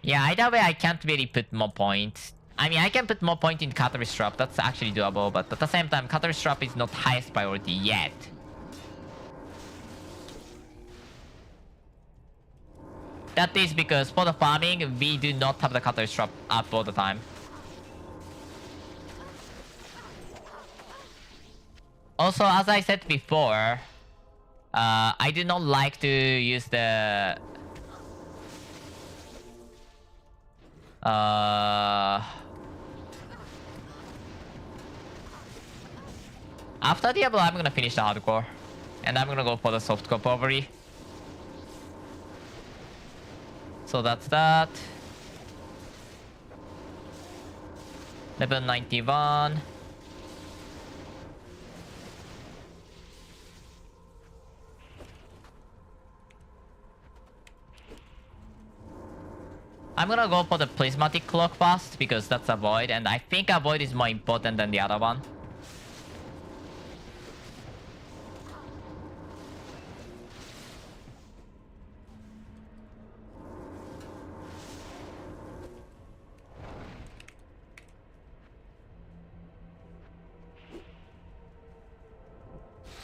[SPEAKER 1] Yeah, either way I can't really put more points. I mean, I can put more point in Catalyst Trap, that's actually doable, but at the same time, Catalyst Trap is not highest priority yet. That is because for the farming, we do not have the catalyst trap up all the time. Also, as I said before, I do not like to use the... After Diablo, I'm gonna finish the hardcore. And I'm gonna go for the softcore probably. So that's that. Level 91. I'm gonna go for the prismatic clock first because that's a void, and I think a void is more important than the other one.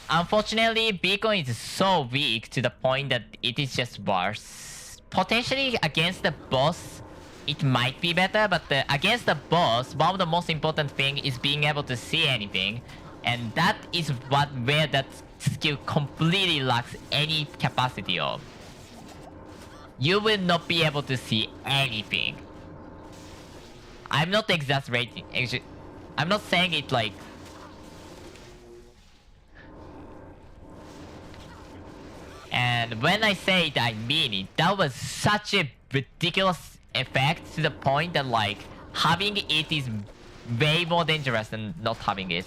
[SPEAKER 1] Unfortunately, Beacon is so weak to the point that it is just worse. Potentially against the boss, it might be better, but against the boss, one of the most important thing is being able to see anything. And that is where that skill completely lacks any capacity of. You will not be able to see anything. I'm not exaggerating. I'm not saying it like... And when I say it, I mean it. That was such a ridiculous effect to the point that like having it is way more dangerous than not having it.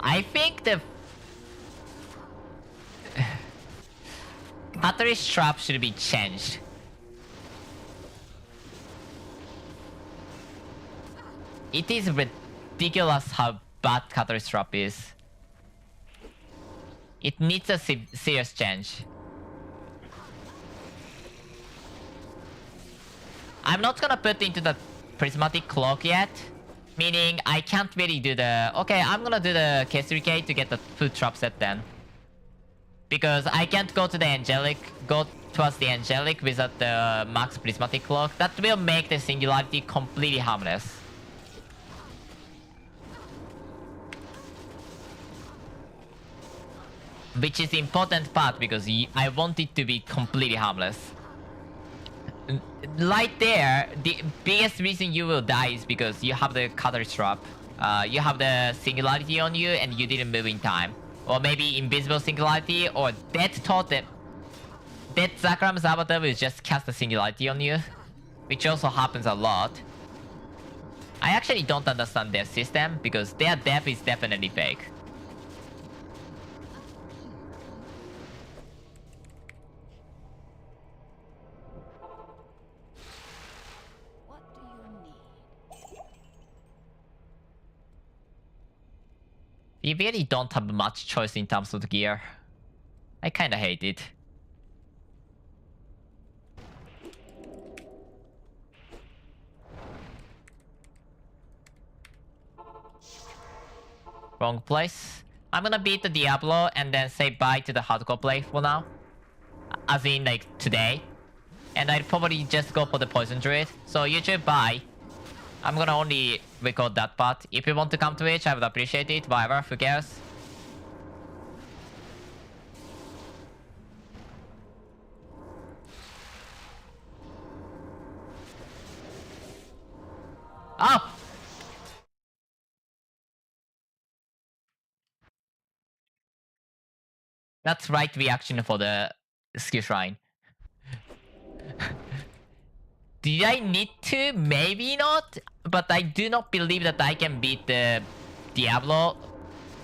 [SPEAKER 1] I think the catalyst trap should be changed. It is ridiculous how bad catalyst trap is. It needs a serious change. I'm not gonna put into the prismatic cloak yet. Meaning, I can't really do the... Okay, I'm gonna do the K3K to get the food trap set then. Because I can't go to the Angelic, go towards the Angelic without the max Prismatic Cloak. That will make the Singularity completely harmless. Which is the important part because I want it to be completely harmless. Right there, the biggest reason you will die is because you have the catalyst trap. You have the singularity on you and you didn't move in time. Or maybe invisible singularity or dead totem. Dead Zakram's avatar will just cast the singularity on you. Which also happens a lot. I actually don't understand their system because their death is definitely fake. We really don't have much choice in terms of the gear. I kinda hate it. Wrong place. I'm gonna beat the Diablo and then say bye to the hardcore play for now. As in like today. And I'd probably just go for the Poison Druid. So YouTube, bye. I'm gonna only record that part. If you want to come to Twitch, I would appreciate it. Whatever, who cares? Oh! That's right reaction for the skill shrine. Did I need to? Maybe not. But I do not believe that I can beat the Diablo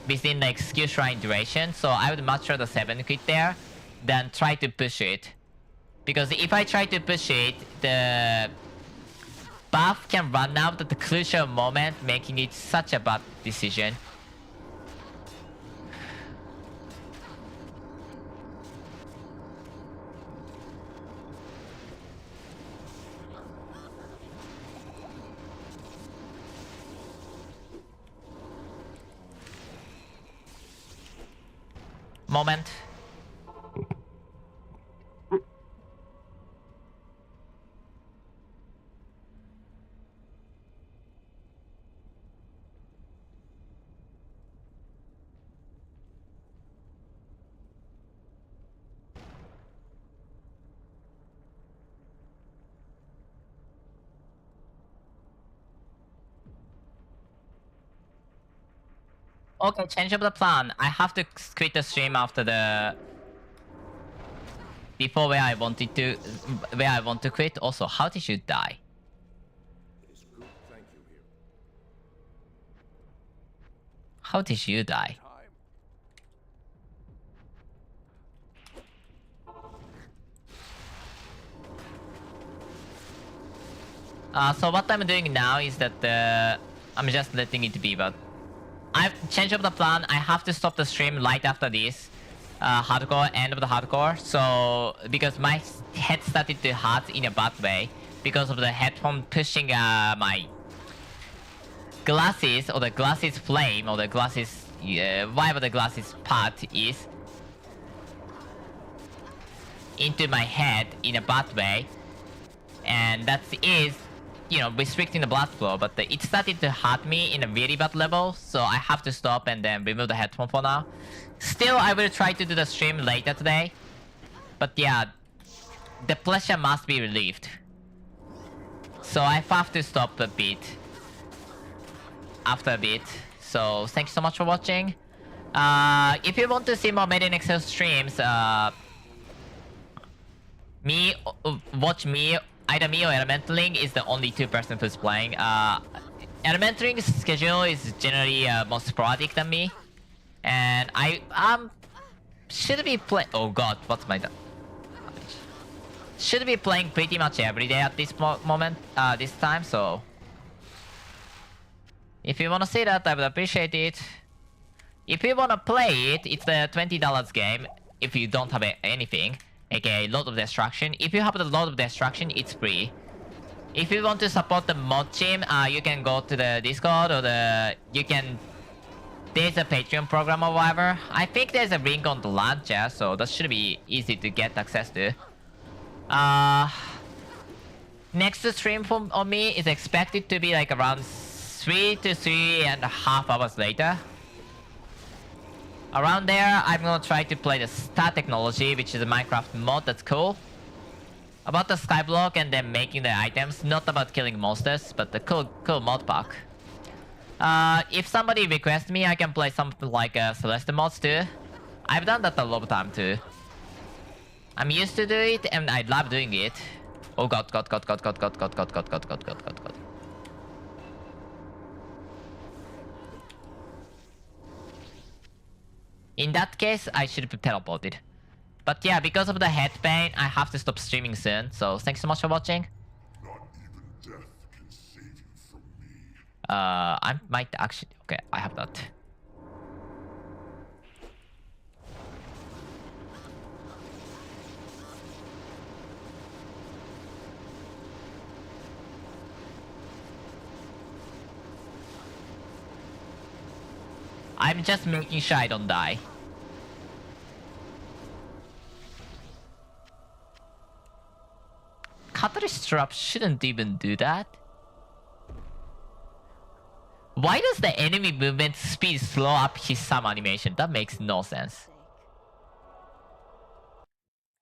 [SPEAKER 1] within like skill shrine duration. So I would much rather 7 quit there than try to push it. Because if I try to push it, the buff can run out at the crucial moment, making it such a bad decision. Moment. Okay, change up the plan. I have to quit the stream after the... Before where I want to quit. Also, how did you die?
[SPEAKER 3] It is good, thank you, hero.
[SPEAKER 1] How did you die?
[SPEAKER 3] Time.
[SPEAKER 1] So what I'm doing now is that I'm just letting it be, but I've changed up the plan. I have to stop the stream right after this hardcore, end of the hardcore. So because my head started to hurt in a bad way because of the headphone pushing my glasses, or the glasses flame, or the glasses whatever the glasses part is, into my head in a bad way, and that is, you know, restricting the blood flow. But it started to hurt me in a very bad level, so I have to stop and then remove the headphone for now. Still, I will try to do the stream later today, but yeah, the pressure must be relieved, so I have to stop a bit after a bit. So thanks so much for watching. If you want to see more medianxl streams, watch me. Either me or Elementaling is the only two person who's playing. Elementaling's schedule is generally more sporadic than me, and I should be play. Oh god, what's my should be playing pretty much every day at this moment, this time. So if you wanna see that, I would appreciate it. If you wanna play it, it's the $20 game. If you don't have anything, aka Lord of Destruction. If you have the Lord of Destruction, it's free. If you want to support the mod team, you can go to the Discord, or there's a Patreon program or whatever. I think there's a link on the launcher, so that should be easy to get access to. Next stream on me is expected to be like around 3 to 3.5 hours later. Around there, I'm gonna try to play the Star Technology, which is a Minecraft mod that's cool. About the skyblock and then making the items, not about killing monsters, but the cool mod pack. If somebody requests me, I can play something like Celeste mods too. I've done that a lot of time too. I'm used to do it and I love doing it. Oh god. In that case, I should be teleported. But yeah, because of the head pain, I have to stop streaming soon. So thanks so much for watching.
[SPEAKER 4] Not even death can save you from me.
[SPEAKER 1] I might actually... Okay, I have that. I'm just making sure I don't die. Catalyst Trap shouldn't even do that. Why does the enemy movement speed slow up his sum animation? That makes no sense.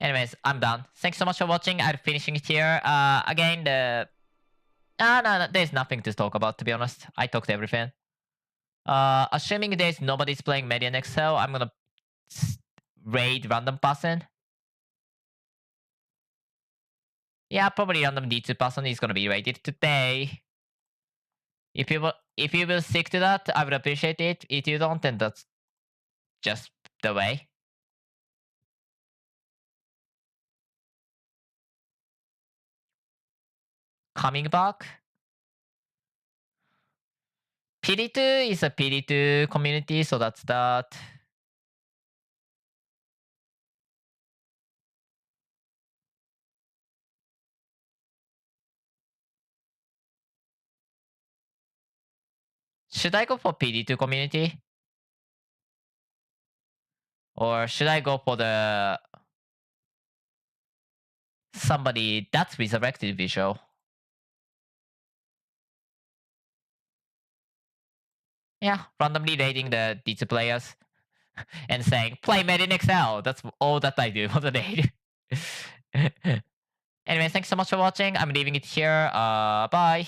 [SPEAKER 1] Anyways, I'm done. Thanks so much for watching. I'm finishing it here. Again, no, there's nothing to talk about, to be honest. I talked everything. Assuming there's nobody's playing medianxl, I'm gonna raid random person. Yeah, probably random D2 person is gonna be raided today. If you will stick to that, I would appreciate it. If you don't, then that's just the way. Coming back. PD2 is a PD2 community, so that's that. Should I go for PD2 community? Or should I go for the somebody that's resurrected visual? Yeah, randomly rating the D2 players and saying play medianxl. That's all that I do for the day. Anyway, thanks so much for watching. I'm leaving it here. Bye.